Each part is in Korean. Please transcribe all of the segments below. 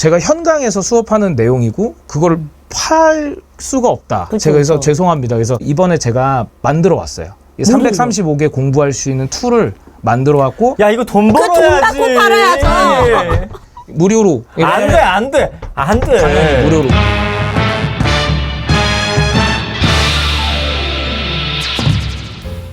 제가 현강에서 수업하는 내용이고 그걸 팔 수가 없다. 그쵸, 제가 그래서 그쵸. 죄송합니다. 그래서 이번에 제가 만들어 왔어요. 335개 공부할 수 있는 툴을 만들어 왔고 야, 이거 돈 그 돈 벌어야지. 받고 팔아야죠. 무료로 안 돼, 안 돼. 안 돼. 당연히 무료로.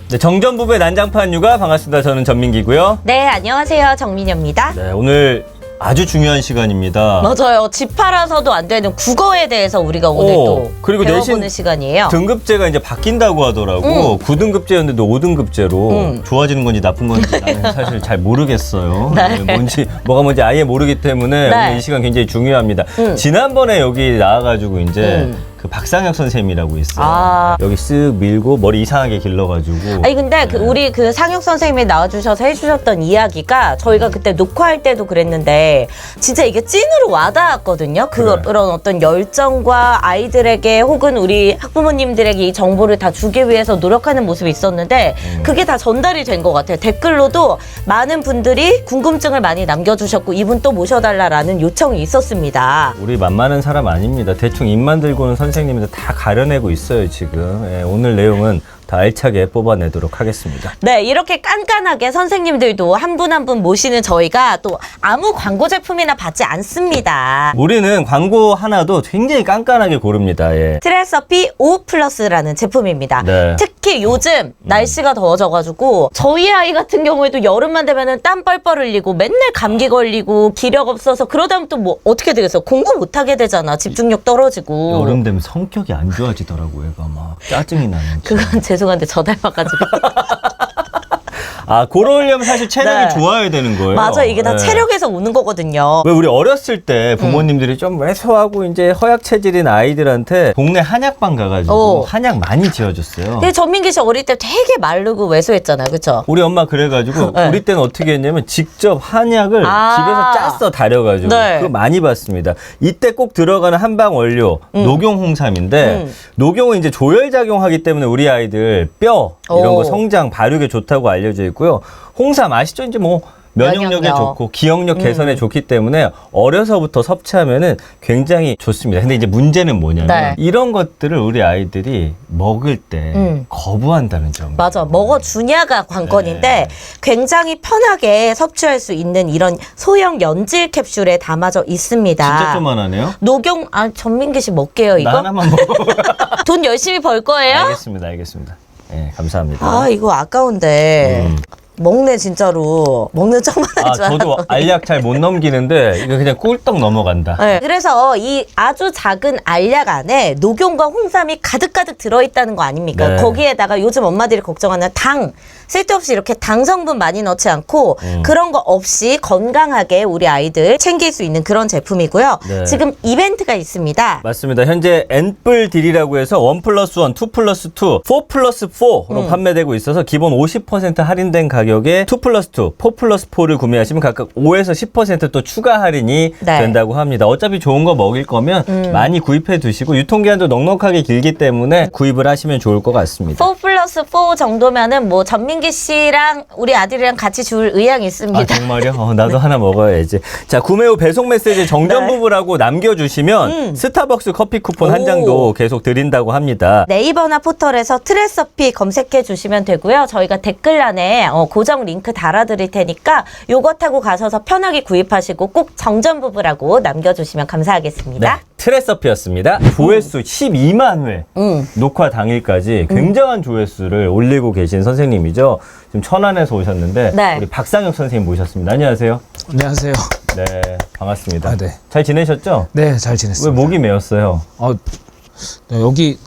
네, 정전부부의 난장판 육아 반갑습니다. 저는 전민기고요. 네, 안녕하세요. 정민여입니다. 네, 오늘 아주 중요한 시간입니다. 맞아요. 집 팔아서도 안 되는 국어에 대해서 우리가 오늘 또 그리고 배워보는 내신 시간이에요. 등급제가 이제 바뀐다고 하더라고. 9등급제였는데 5등급제로 좋아지는 건지 나쁜 건지 나는 사실 잘 모르겠어요. 네. 뭐가 뭔지 아예 모르기 때문에 네. 오늘 이 시간 굉장히 중요합니다. 지난번에 여기 나와가지고 이제 그 박상혁 선생님이라고 있어요. 아. 여기 쓱 밀고 머리 이상하게 길러가지고. 아니 근데 우리 그 상혁 선생님이 나와주셔서 해주셨던 이야기가 저희가 그때 녹화할 때도 그랬는데 진짜 이게 찐으로 와닿았거든요. 그래. 그런 어떤 열정과 아이들에게 혹은 우리 학부모님들에게 이 정보를 다 주기 위해서 노력하는 모습이 있었는데 그게 다 전달이 된 것 같아요. 댓글로도 많은 분들이 궁금증을 많이 남겨주셨고 이분 또 모셔달라라는 요청이 있었습니다. 우리 만만한 사람 아닙니다. 대충 입만 들고는 선생님들 다 가려내고 있어요, 지금. 예, 오늘 내용은 다 알차게 뽑아내도록 하겠습니다. 네, 이렇게 깐깐하게 선생님들도 한 분 한 분 모시는 저희가 또 아무 광고 제품이나 받지 않습니다. 우리는 광고 하나도 굉장히 깐깐하게 고릅니다. 예. 트레서피 5플러스라는 제품입니다. 네. 특히 요즘 날씨가 더워져가지고 저희 아이 같은 경우에도 여름만 되면은 땀 뻘뻘 흘리고 맨날 감기 걸리고 기력 없어서 그러다 보면 또 뭐 어떻게 되겠어? 공부 못하게 되잖아. 집중력 떨어지고. 여름 되면 성격이 안 좋아지더라고, 얘가 막 짜증이 나는. 그건 죄송한데 저 닮아가지고. 아, 그러려면 사실 체력이 네. 좋아야 되는 거예요. 맞아, 이게 다 예. 체력에서 오는 거거든요. 왜 우리 어렸을 때 부모님들이 좀 왜소하고 이제 허약 체질인 아이들한테 동네 한약방 가가지고 한약 많이 지어줬어요. 근데 전민기 씨 어릴 때 되게 마르고 왜소했잖아요, 그렇죠? 우리 엄마 그래가지고 네. 우리 때는 어떻게 했냐면 직접 한약을 아. 집에서 짰어 다려가지고 네. 그거 많이 봤습니다. 이때 꼭 들어가는 한방 원료 녹용홍삼인데 녹용은 이제 조혈작용하기 때문에 우리 아이들 뼈 이런 오. 거 성장 발육에 좋다고 알려져 있고요. 홍삼 아시죠? 이제 뭐 면역력에 면역력. 좋고 기억력 개선에 좋기 때문에 어려서부터 섭취하면은 굉장히 좋습니다. 근데 이제 문제는 뭐냐면 네. 이런 것들을 우리 아이들이 먹을 때 거부한다는 점. 맞아. 먹어주냐가 관건인데 네. 굉장히 편하게 섭취할 수 있는 이런 소형 연질 캡슐에 담아져 있습니다. 진짜 조만하네요. 녹용, 전민기 씨 먹게요, 나 이거? 하나만 먹어. 돈 열심히 벌 거예요? 알겠습니다, 알겠습니다. 네, 감사합니다. 아, 이거 아까운데. 먹네, 진짜로. 먹는 척만 아, 하지 마. 저도 알약 잘 못 넘기는데 이거 그냥 꿀떡 넘어간다. 네. 그래서 이 아주 작은 알약 안에 녹용과 홍삼이 가득가득 들어있다는 거 아닙니까? 네. 거기에다가 요즘 엄마들이 걱정하는 당, 쓸데없이 이렇게 당 성분 많이 넣지 않고 그런 거 없이 건강하게 우리 아이들 챙길 수 있는 그런 제품이고요. 네. 지금 이벤트가 있습니다. 맞습니다. 현재 N뿔 딜이라고 해서 1+1, 2+2, 4+4로 판매되고 있어서 기본 50% 할인된 가격에 2+2, 4+4를 구매하시면 각각 5에서 10% 또 추가 할인이 네. 된다고 합니다. 어차피 좋은 거 먹일 거면 많이 구입해 두시고 유통기한도 넉넉하게 길기 때문에 구입을 하시면 좋을 것 같습니다. 4+4 정도면은 뭐 전민기 씨랑 우리 아들이랑 같이 줄 의향이 있습니다. 아, 정말요? 나도 하나 먹어야지. 자, 구매 후 배송 메시지 정전부부라고 남겨주시면 스타벅스 커피 쿠폰 한 오. 장도 계속 드린다고 합니다. 네이버나 포털에서 트레서피 검색해 주시면 되고요. 저희가 댓글란에 고정 링크 달아드릴 테니까 요거 타고 가셔서 편하게 구입하시고 꼭 정전부부라고 남겨주시면 감사하겠습니다. 네, 트레서피였습니다. 조회수 12만 회 녹화 당일까지 굉장한 조회수를 올리고 계신 선생님이죠. 지금 천안에서 오셨는데 네. 우리 박상혁 선생님 모셨습니다. 안녕하세요. 안녕하세요. 네, 반갑습니다. 아, 네. 잘 지내셨죠? 네, 잘 왜 지냈습니다. 목이 메었어요? 네, 여기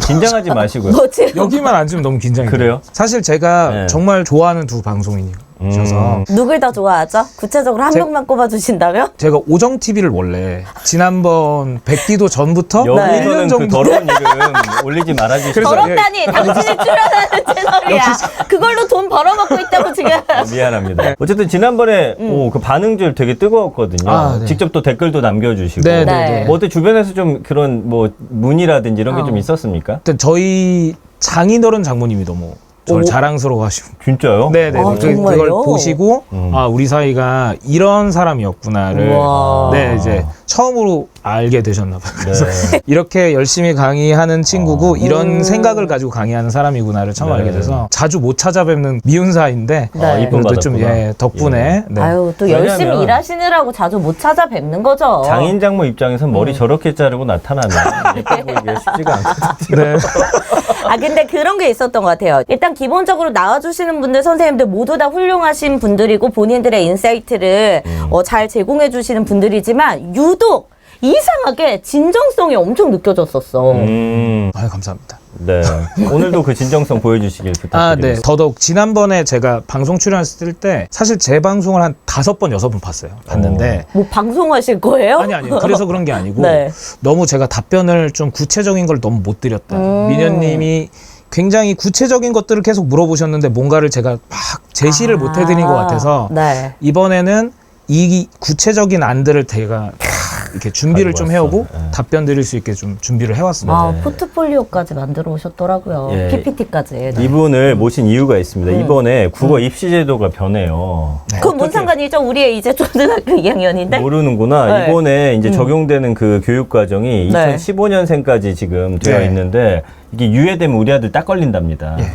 긴장하지 마시고요. 뭐지? 여기만 앉으면 너무 긴장이 돼요. 그래요? 사실 제가 네. 정말 좋아하는 두 방송인이셔서 누굴 더 좋아하죠? 구체적으로 한 명만 꼽아주신다면? 제가 오정 TV를 원래 지난번 백기도 전부터 여기서는 1년 그 정도 더러운 이름 올리지 말아주시고. 그래서 더럽다니 당신이 출연하는 채널이야. 그걸로 돈 벌어먹고 있다고 지금. 미안합니다. 어쨌든 지난번에 그 반응줄 되게 뜨거웠거든요. 아, 네. 직접 또 댓글도 남겨주시고. 네, 네. 네, 네. 뭐 어때 주변에서 좀 그런 뭐 문의라든지 이런 게 좀 있었습니까? 일단 저희 장인어른 장모님이 너무 저를 오. 자랑스러워하시고. 진짜요? 네네. 아, 정말요? 그걸 보시고 아 우리 사이가 이런 사람이었구나를 우와. 네 이제 처음으로 알게 되셨나 봐요. 그래서 네. 이렇게 열심히 강의하는 친구고 이런 생각을 가지고 강의하는 사람이구나를 처음 네. 알게 돼서 자주 못 찾아뵙는 미운 사이인데 네. 이쁨 그래도 좀 받았구나. 예, 덕분에 네. 아유, 또 왜냐면- 열심히 일하시느라고 자주 못 찾아뵙는 거죠. 장인 장모 입장에선 머리 저렇게 자르고 나타나면 예뻐 보이기가 쉽지가 않거든요. 네. 아, 근데 그런 게 있었던 것 같아요. 일단 기본적으로 나와주시는 분들, 선생님들 모두 다 훌륭하신 분들이고 본인들의 인사이트를 잘 제공해 주시는 분들이지만 유독 이상하게 진정성이 엄청 느껴졌었어. 아유 감사합니다. 네. 오늘도 그 진정성 보여주시길 아, 네. 부탁드립니다. 더더욱 지난번에 제가 방송 출연했을 때 사실 제 방송을 한 5번, 6번 봤는데 뭐 방송하실 거예요? 아니요. 그래서 그런 게 아니고 네. 너무 제가 답변을 좀 구체적인 걸 너무 못 드렸다. 미녀님이 굉장히 구체적인 것들을 계속 물어보셨는데 뭔가를 제가 막 제시를 못 해드린 것 같아서 네. 이번에는 이 구체적인 안들을 제가 이렇게 준비를 좀 가지고 해오고 왔어. 네. 답변 드릴 수 있게 좀 준비를 해왔습니다. 아, 포트폴리오까지 만들어 오셨더라고요. 예. PPT까지. 네. 이분을 모신 이유가 있습니다. 이번에 국어 입시 제도가 변해요. 그건 뭔 상관이죠? 우리의 이제 초등학교 2학년인데? 모르는구나. 네. 이번에 이제 적용되는 그 교육 과정이 네. 2015년생까지 지금 되어 네. 있는데 이게 유예되면 우리 아들 딱 걸린답니다. 예.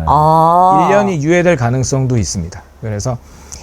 아. 1년이 유예될 가능성도 있습니다. 그래서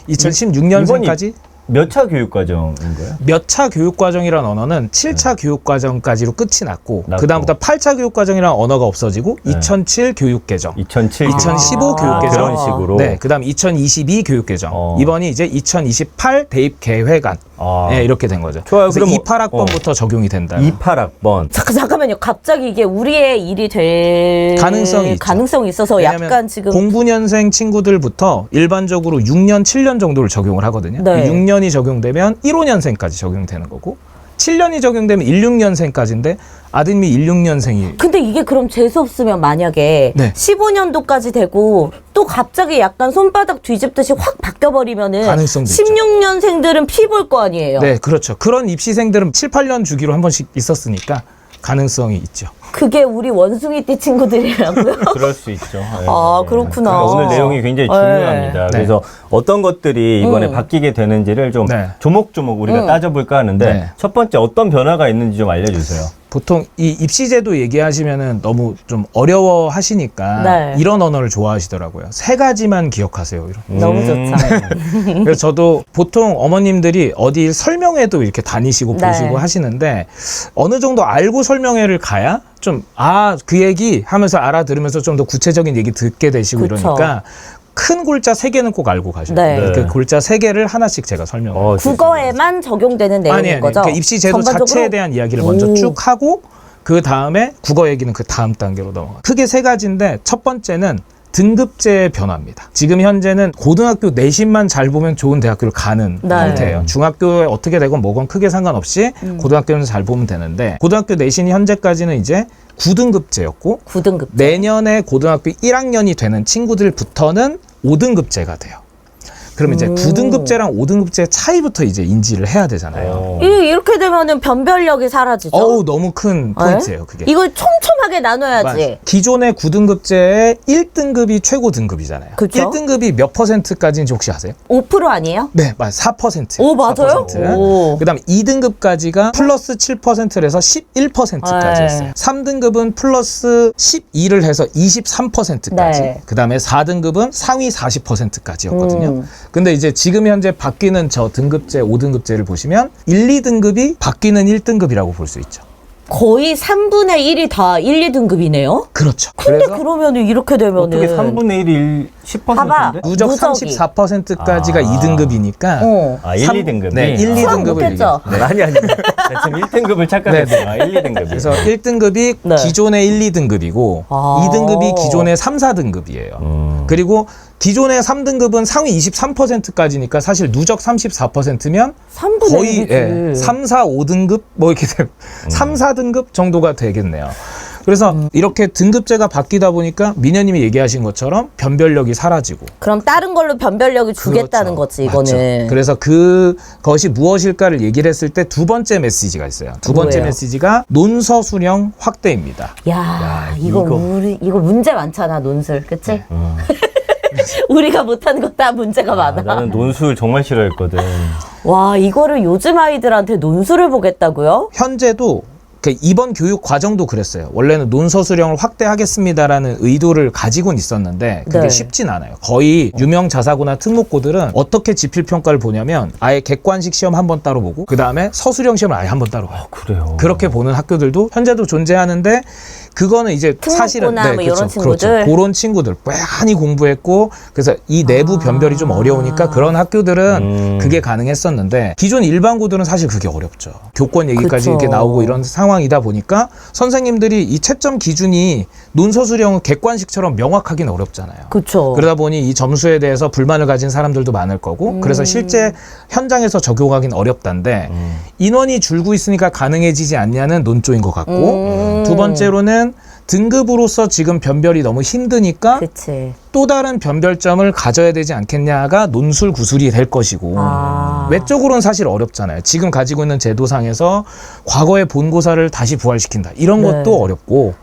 2016년생까지 몇 차 교육 과정인 거예요? 몇 차 교육과정이란 언어는 7차 교육과정까지로 끝이 났고 났고. 그다음부터 8차 교육과정이란 언어가 없어지고 2007 교육개정 2007, 2015 교육개정. 그런 식으로. 네, 그다음 2022 교육개정 이번이 이제 2028 대입계획안 아. 네, 이렇게 된 거죠. 좋아요. 그래서 그럼 28학번부터 적용이 된다. 28학번. 잠깐만요. 갑자기 이게 우리의 일이 될 가능성이 있죠. 가능성이 있어서 왜냐면 약간 지금 09년생 친구들부터 일반적으로 6년, 7년 정도를 적용을 하거든요. 네. 그 6년이 적용되면 15년생까지 적용되는 거고 7년이 적용되면 16년생까지인데 아드님이 16년생이 근데 이게 그럼 재수 없으면 만약에 네. 15년도까지 되고 또 갑자기 약간 손바닥 뒤집듯이 확 바뀌어버리면은 가능성도 있죠. 16년생들은 피 볼 거 아니에요. 네, 그렇죠. 그런 입시생들은 7, 8년 주기로 한 번씩 있었으니까 가능성이 있죠. 그게 우리 원숭이띠 친구들이라고요? 그럴 수 있죠. 네. 아, 그렇구나. 그러니까 오늘 내용이 굉장히 중요합니다. 네. 그래서 어떤 것들이 이번에 바뀌게 되는지를 좀 네. 조목조목 우리가 따져볼까 하는데 네. 첫 번째 어떤 변화가 있는지 좀 알려주세요. 보통 이 입시제도 얘기하시면은 너무 좀 어려워 하시니까 네. 이런 언어를 좋아하시더라고요. 3가지만 기억하세요. 이런. 너무 좋죠. 그래서 저도 보통 어머님들이 어디 설명회도 이렇게 다니시고 네. 보시고 하시는데 어느 정도 알고 설명회를 가야 좀 그 얘기 하면서 알아들으면서 좀 더 구체적인 얘기 듣게 되시고 그쵸. 이러니까 큰 골자 3개는 꼭 알고 가셔야 돼요. 네. 그 골자 3개를 하나씩 제가 설명을 국어에만 적용되는 내용인 아니, 거죠? 그러니까 입시 제도 전반적으로? 자체에 대한 이야기를 먼저 쭉 하고 그 다음에 국어 얘기는 그 다음 단계로 넘어가. 크게 3가지인데 첫 번째는 등급제의 변화입니다. 지금 현재는 고등학교 내신만 잘 보면 좋은 대학교를 가는 네. 형태예요. 중학교에 어떻게 되건 뭐건 크게 상관없이 고등학교는 잘 보면 되는데 고등학교 내신이 현재까지는 이제 9등급제였고 9등급. 내년에 고등학교 1학년이 되는 친구들부터는 5등급제가 돼요. 그러면 이제 9등급제랑 5등급제의 차이부터 이제 인지를 해야 되잖아요. 이렇게 되면은 변별력이 사라지죠? 어우, 너무 큰 포인트예요, 그게. 이걸 촘촘하게 나눠야지. 맞아. 기존의 9등급제의 1등급이 최고 등급이잖아요. 그쵸? 1등급이 몇 퍼센트까지인지 혹시 아세요? 5% 아니에요? 네, 맞아요. 4%. 오, 맞아요? 4%. 오. 그다음 2등급까지가 플러스 7%에서 11%까지 네. 했어요. 3등급은 플러스 12를 해서 23%까지. 네. 그다음에 4등급은 상위 40%까지였거든요. 근데 이제 지금 현재 바뀌는 저 등급제, 5등급제를 보시면 1, 2등급이 바뀌는 1등급이라고 볼 수 있죠. 거의 3분의 1이 다 1, 2등급이네요? 그렇죠. 근데 그러면은 이렇게 되면은 어떻게 3분의 1이 10%인데? 누적 누적이. 34%까지가 아. 2등급이니까 어. 아, 1, 2등급이? 네, 1, 수학 2등급을 못했죠? 네, 아니. 나 지금 1등급을 착각했어요. 아, 1, 2등급이. 그래서 1등급이 네. 기존의 1, 2등급이고 아. 2등급이 기존의 3, 4등급이에요. 그리고 기존의 3등급은 상위 23%까지니까 사실 누적 34%면 3분의 거의 1이지. 3, 4, 5등급 뭐 이렇게 되면 3, 4등급 정도가 되겠네요. 그래서 이렇게 등급제가 바뀌다 보니까 미녀님이 얘기하신 것처럼 변별력이 사라지고. 그럼 다른 걸로 변별력을 주겠다는 거지, 이거는. 맞죠. 그래서 그것이 무엇일까를 얘기를 했을 때 두 번째 메시지가 있어요. 두 번째 뭐예요? 메시지가 논서 수령 확대입니다. 야, 이거 문제 많잖아, 논술. 그치? 우리가 못하는 거 다 문제가 많아. 나는 논술 정말 싫어했거든. 와, 이거를 요즘 아이들한테 논술을 보겠다고요? 현재도 이번 교육 과정도 그랬어요. 원래는 논서 수령을 확대하겠습니다라는 의도를 가지고는 있었는데 그게 네. 쉽진 않아요. 거의 유명 자사고나 특목고들은 어떻게 지필평가를 보냐면 아예 객관식 시험 한 번 따로 보고 그 다음에 서수령 시험을 아예 한 번 따로 봐요. 그래요. 그렇게 보는 학교들도 현재도 존재하는데 그거는 이제 사실은 뭐 이런 친구들. 그렇죠. 그런 친구들 많이 공부했고 그래서 이 내부 변별이 좀 어려우니까 그런 학교들은 그게 가능했었는데 기존 일반고들은 사실 그게 어렵죠. 교권 얘기까지 그쵸. 이렇게 나오고 이런 상황이다 보니까 선생님들이 이 채점 기준이 논서 수령은 객관식처럼 명확하기는 어렵잖아요. 그쵸. 그러다 보니 이 점수에 대해서 불만을 가진 사람들도 많을 거고 그래서 실제 현장에서 적용하기는 어렵다는데 인원이 줄고 있으니까 가능해지지 않냐는 논조인 것 같고 두 번째로는 등급으로서 지금 변별이 너무 힘드니까 그치. 또 다른 변별점을 가져야 되지 않겠냐가 논술 구술이 될 것이고 외적으로는 사실 어렵잖아요. 지금 가지고 있는 제도상에서 과거의 본고사를 다시 부활시킨다. 이런 네. 것도 어렵고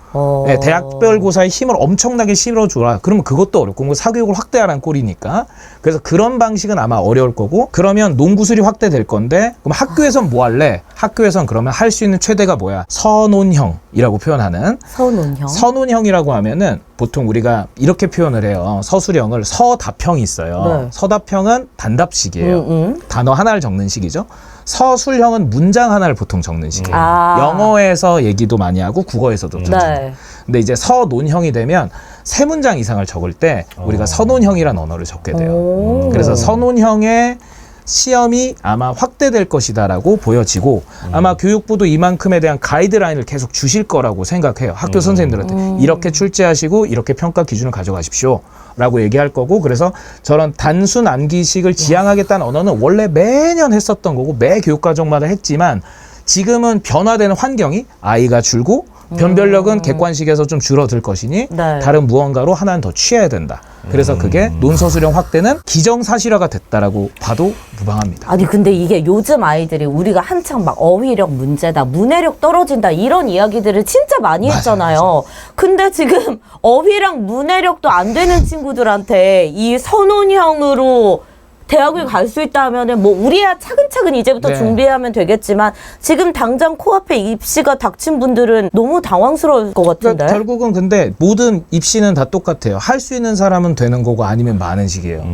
네, 대학별 고사에 힘을 엄청나게 실어줘라. 그러면 그것도 어렵고 사교육을 확대하라는 꼴이니까 그래서 그런 방식은 아마 어려울 거고 그러면 논구술이 확대될 건데 그럼 학교에선 뭐 할래? 학교에선 그러면 할 수 있는 최대가 뭐야? 서논형이라고 표현하는 서논형. 서논형이라고 하면은 보통 우리가 이렇게 표현을 해요. 서술형을 서답형이 있어요. 네. 서답형은 단답식이에요. 단어 하나를 적는 식이죠. 서술형은 문장 하나를 보통 적는 식이에요. 영어에서 얘기도 많이 하고 국어에서도 적죠. 네. 근데 이제 서논형이 되면 세 문장 이상을 적을 때 우리가 서논형이라는 언어를 적게 돼요. 그래서 서논형의 시험이 아마 확대될 것이다라고 보여지고 아마 교육부도 이만큼에 대한 가이드라인을 계속 주실 거라고 생각해요. 학교 선생님들한테 이렇게 출제하시고 이렇게 평가 기준을 가져가십시오 라고 얘기할 거고 그래서 저런 단순 암기식을 지향하겠다는 언어는 원래 매년 했었던 거고 매 교육과정마다 했지만 지금은 변화되는 환경이 아이가 줄고 변별력은 객관식에서 좀 줄어들 것이니 네. 다른 무언가로 하나는 더 취해야 된다. 그래서 그게 논서 수령 확대는 기정사실화가 됐다라고 봐도 무방합니다. 아니 근데 이게 요즘 아이들이 우리가 한창 막 어휘력 문제다, 문해력 떨어진다 이런 이야기들을 진짜 많이 했잖아요. 근데 지금 어휘랑 문해력도 안 되는 친구들한테 이 선논형으로 대학을 갈 수 있다 하면은 뭐 우리야 차근차근 이제부터 네. 준비하면 되겠지만 지금 당장 코앞에 입시가 닥친 분들은 너무 당황스러울 것 같은데. 그러니까 결국은 근데 모든 입시는 다 똑같아요. 할 수 있는 사람은 되는 거고 아니면 많은 식이에요.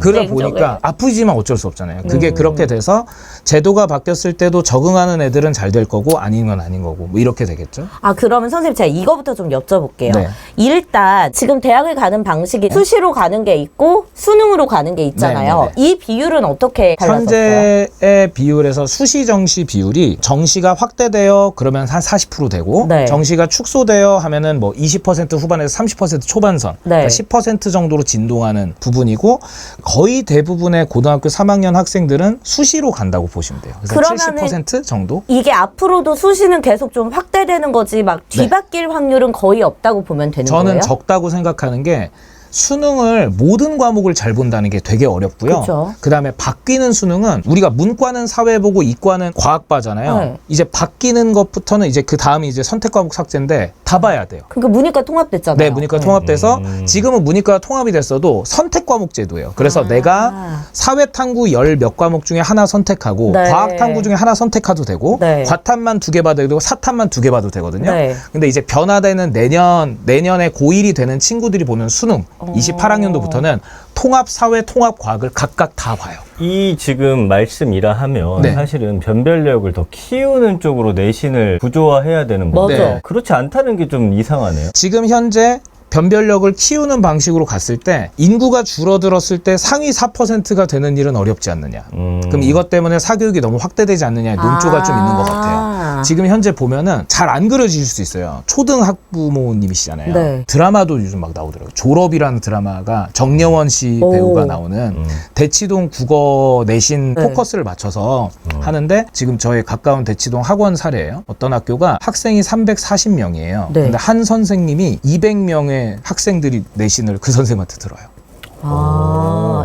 그러다 냉정해. 보니까 아프지만 어쩔 수 없잖아요. 그게 그렇게 돼서 제도가 바뀌었을 때도 적응하는 애들은 잘 될 거고 아니면 아닌 거고 뭐 이렇게 되겠죠. 아 그러면 선생님 제가 이거부터 좀 여쭤볼게요. 네. 일단 지금 대학을 가는 방식이 수시로 가는 게 있고 수능으로 가는 게 있잖아요. 네, 네, 이 비율은 어떻게 달라졌어요? 현재의 비율에서 수시 정시 비율이 정시가 확대되어 그러면 한 40% 되고 네. 정시가 축소되어 하면은 뭐 20% 후반에서 30% 초반선 네. 그러니까 10% 정도로 진동하는 부분이고 거의 대부분의 고등학교 3학년 학생들은 수시로 간다고 보시면 돼요. 그래서 그러면은 70% 정도? 이게 앞으로도 수시는 계속 좀 확대되는 거지 막 뒤바뀔 확률은 거의 없다고 보면 되는 저는 거예요? 적다고 생각하는 게 수능을 모든 과목을 잘 본다는 게 되게 어렵고요. 그쵸. 그다음에 바뀌는 수능은 우리가 문과는 사회보고 이과는 과학과잖아요. 네. 이제 바뀌는 것부터는 이제 그 다음이 이제 선택 과목 삭제인데 다 봐야 돼요. 그러니까 문이과 통합됐잖아요. 네, 문이과 통합돼서 지금은 문이과 통합이 됐어도 선택 과목 제도예요. 그래서 내가 사회 탐구 10 몇 과목 중에 하나 선택하고 네. 과학 탐구 중에 하나 선택해도 되고 네. 과탐만 2개 봐도 되고 사탐만 2개 봐도 되거든요. 네. 근데 이제 변화되는 내년에 고1이 되는 친구들이 보는 수능 28학년도부터는 통합 사회 통합 과학을 각각 다 봐요. 이 지금 말씀이라 하면 네. 사실은 변별력을 더 키우는 쪽으로 내신을 구조화해야 되는 건데 맞아. 그렇지 않다는 게 좀 이상하네요. 지금 현재 변별력을 키우는 방식으로 갔을 때 인구가 줄어들었을 때 상위 4%가 되는 일은 어렵지 않느냐. 그럼 이것 때문에 사교육이 너무 확대되지 않느냐의 논조가 좀 있는 것 같아요. 지금 현재 보면은 잘 안 그려지실 수 있어요. 초등 학부모님이시잖아요. 네. 드라마도 요즘 막 나오더라고요. 졸업이라는 드라마가 정려원 씨 오. 배우가 나오는 대치동 국어 내신 네. 포커스를 맞춰서 하는데 지금 저희 가까운 대치동 학원 사례예요. 어떤 학교가 학생이 340명이에요. 네. 근데 한 선생님이 200명의 학생들이 내신을 그 선생님한테 들어요.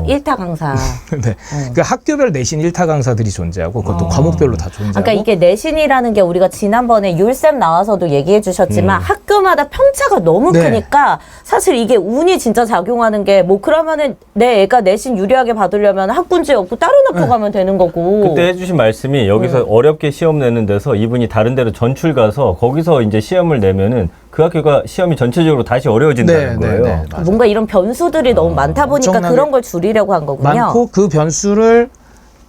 일타 강사. 네. 그 학교별 내신 1타 강사들이 존재하고 그것도 과목별로 다 존재하고. 그러니까 이게 내신이라는 게 우리가 지난번에 율쌤 나와서도 얘기해 주셨지만 학교마다 편차가 너무 네. 크니까 사실 이게 운이 진짜 작용하는 게 뭐 그러면은 내 애가 내신 유리하게 받으려면 학군지 없고 다른 학교 가면 되는 거고. 그때 해주신 말씀이 여기서 어렵게 시험 내는 데서 이분이 다른 데로 전출 가서 거기서 이제 시험을 내면은 그 학교가 시험이 전체적으로 다시 어려워진다는 거예요. 맞아요. 뭔가 이런 변수들이 너무 많다 보니까 엄청나게 그런 걸 줄이려고 한 거군요. 많고 그 변수를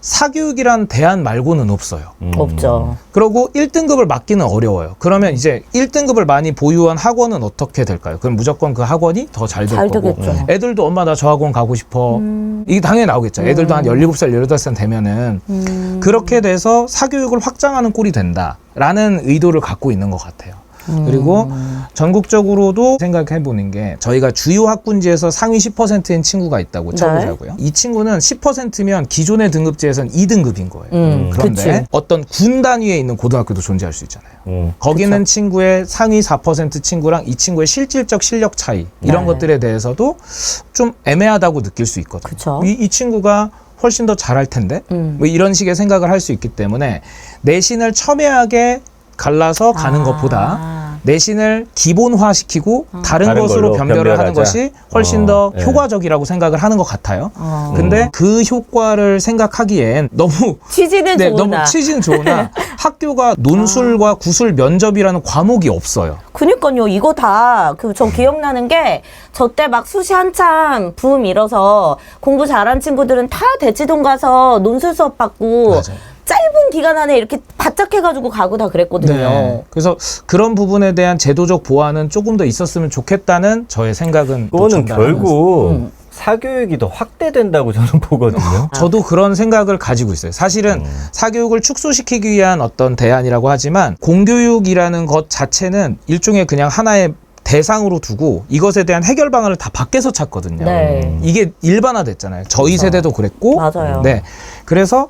사교육이란 대안 말고는 없어요. 없죠. 그리고 1등급을 맞기는 어려워요. 그러면 이제 1등급을 많이 보유한 학원은 어떻게 될까요? 그럼 무조건 그 학원이 더 잘 될 잘 거고. 되겠죠. 애들도 엄마 나 저 학원 가고 싶어. 이게 당연히 나오겠죠. 애들도 한 17살, 18살 되면은 그렇게 돼서 사교육을 확장하는 꼴이 된다라는 의도를 갖고 있는 것 같아요. 그리고 전국적으로도 생각해보는 게 저희가 주요 학군지에서 상위 10%인 친구가 있다고 쳐보자고요. 이 친구는 10%면 기존의 등급제에서는 2등급인 거예요. 그런데 그치. 어떤 군 단위에 있는 고등학교도 존재할 수 있잖아요. 거기는 친구의 상위 4% 친구랑 이 친구의 실질적 실력 차이 이런 네. 것들에 대해서도 좀 애매하다고 느낄 수 있거든요. 그쵸. 이 친구가 훨씬 더 잘할 텐데 뭐 이런 식의 생각을 할 수 있기 때문에 내신을 첨예하게 갈라서 가는 것보다 내신을 기본화시키고 다른 다른 것으로 걸로 변별을 하는 변별하자. 것이 훨씬 더 네. 효과적이라고 생각을 하는 것 같아요. 근데 그 효과를 생각하기엔 너무 취지는 네, 좋으나. 너무 취지는 좋으나 학교가 논술과 구술 면접이라는 과목이 없어요. 그니까요. 이거 다 저 기억나는 게 저 때 막 수시 한참 붐 일어서 공부 잘한 친구들은 다 대치동 가서 논술 수업 받고 맞아요. 짧은 기간 안에 이렇게 바짝 해가지고 가고 다 그랬거든요. 네. 그래서 그런 부분에 대한 제도적 보완은 조금 더 있었으면 좋겠다는 저의 생각은 또 그거는 전달하면서. 결국 사교육이 더 확대된다고 저는 보거든요. 저도 그런 생각을 가지고 있어요. 사실은 사교육을 축소시키기 위한 어떤 대안이라고 하지만 공교육이라는 것 자체는 일종의 그냥 하나의 대상으로 두고 이것에 대한 해결 방안을 다 밖에서 찾거든요. 네. 이게 일반화됐잖아요. 저희 세대도 그랬고. 맞아요. 네. 그래서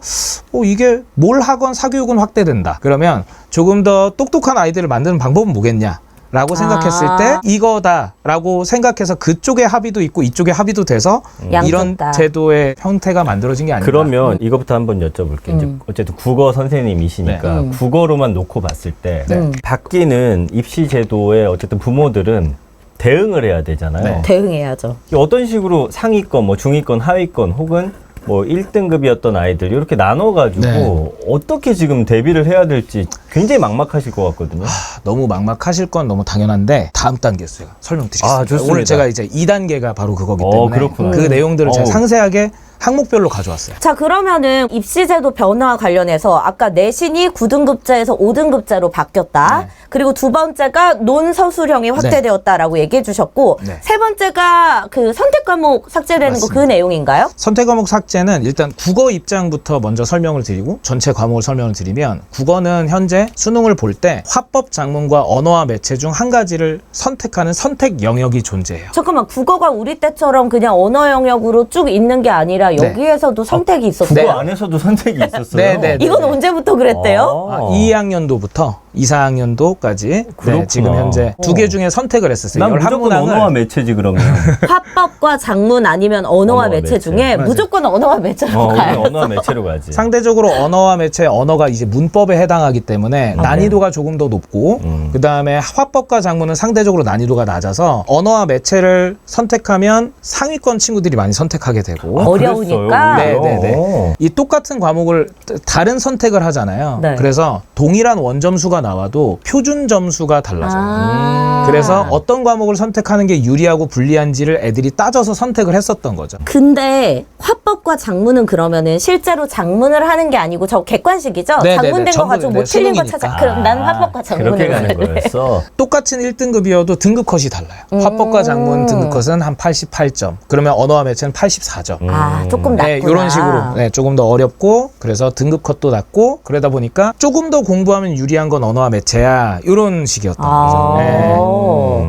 이게 뭘 하건 사교육은 확대된다. 그러면 조금 더 똑똑한 아이들을 만드는 방법은 뭐겠냐? 라고 생각했을 때 이거다라고 생각해서 그쪽에 합의도 있고 이쪽에 합의도 돼서 양쪽 이런 다. 제도의 형태가 만들어진 게 아닌가. 그러면 이거부터 한번 여쭤볼게요. 이제 어쨌든 국어 선생님이시니까 네. 국어로만 놓고 봤을 때 네. 바뀌는 입시 제도에 어쨌든 부모들은 대응을 해야 되잖아요. 네. 대응해야죠. 어떤 식으로 상위권, 뭐 중위권, 하위권 혹은 뭐 1등급이었던 아이들 이렇게 나눠가지고 네. 어떻게 지금 대비를 해야 될지 굉장히 막막하실 것 같거든요. 너무 막막하실 건 너무 당연한데 다음 단계 제가 설명드리겠습니다. 좋습니다. 오늘 제가 이제 2단계가 바로 그거기 때문에 그렇구나. 그 내용들을 제가 어우. 상세하게 항목별로 가져왔어요. 자, 그러면은 입시제도 변화 관련해서 아까 내신이 9등급제에서 5등급제로 바뀌었다. 네. 그리고 두 번째가 논서술형이 확대되었다라고 얘기해 주셨고 네. 세 번째가 그 선택 과목 삭제되는 거 그 맞습니다. 내용인가요? 선택 과목 삭제는 일단 국어 입장부터 먼저 설명을 드리고 전체 과목을 설명을 드리면 국어는 현재 수능을 볼 때 화법 작문과 언어와 매체 중 한 가지를 선택하는 선택 영역이 존재해요. 잠깐만, 국어가 우리 때처럼 그냥 언어 영역으로 쭉 있는 게 아니라 네. 여기에서도 선택이 있었어요. 국어 네. 안에서도 선택이 있었어요. 네, 네, 네. 이건 언제부터 그랬대요? 2학년도부터 2, 4학년도까지 그렇구나. 지금 현재 두 개 중에 선택을 했었어요. 난 무조건 11문항을 언어와 매체지 그러면. 화법과 작문 아니면 언어와 언어와 매체 매체. 중에 맞아요. 무조건 언어와 매체로 우리는 가요. 언어와 매체로 가지. 상대적으로 언어와 매체 언어가 이제 문법에 해당하기 때문에 난이도가 조금 더 높고 그 다음에 화법과 작문은 상대적으로 난이도가 낮아서 언어와 매체를 선택하면 상위권 친구들이 많이 선택하게 되고 어려우니까. 네, 네, 네. 오. 이 똑같은 과목을 다른 선택을 하잖아요. 네. 그래서 동일한 원점수가 나와도 표준 점수가 달라져요. 아. 그래서 어떤 과목을 선택하는 게 유리하고 불리한지를 애들이 따져서 선택을 했었던 거죠. 근데 화법과 작문은 그러면은 실제로 작문을 하는 게 아니고 저 객관식이죠? 네네네. 작문된 거 전부 가지고 뭐 네, 틀린 거 수능이니까. 찾아. 그럼 난 화법과 작문을 그렇게 가는 할래. 거였어. 똑같은 1등급이어도 등급 컷이 달라요. 화법과 작문 등급 컷은 한 88점. 그러면 언어와 매체는 84점. 아, 조금 낮구나. 네, 이런 식으로 네, 조금 더 어렵고 그래서 등급 컷도 낮고 그러다 보니까 조금 더 공부하면 유리한 건 언어와 매체야 이런 식이었던 거죠. 네.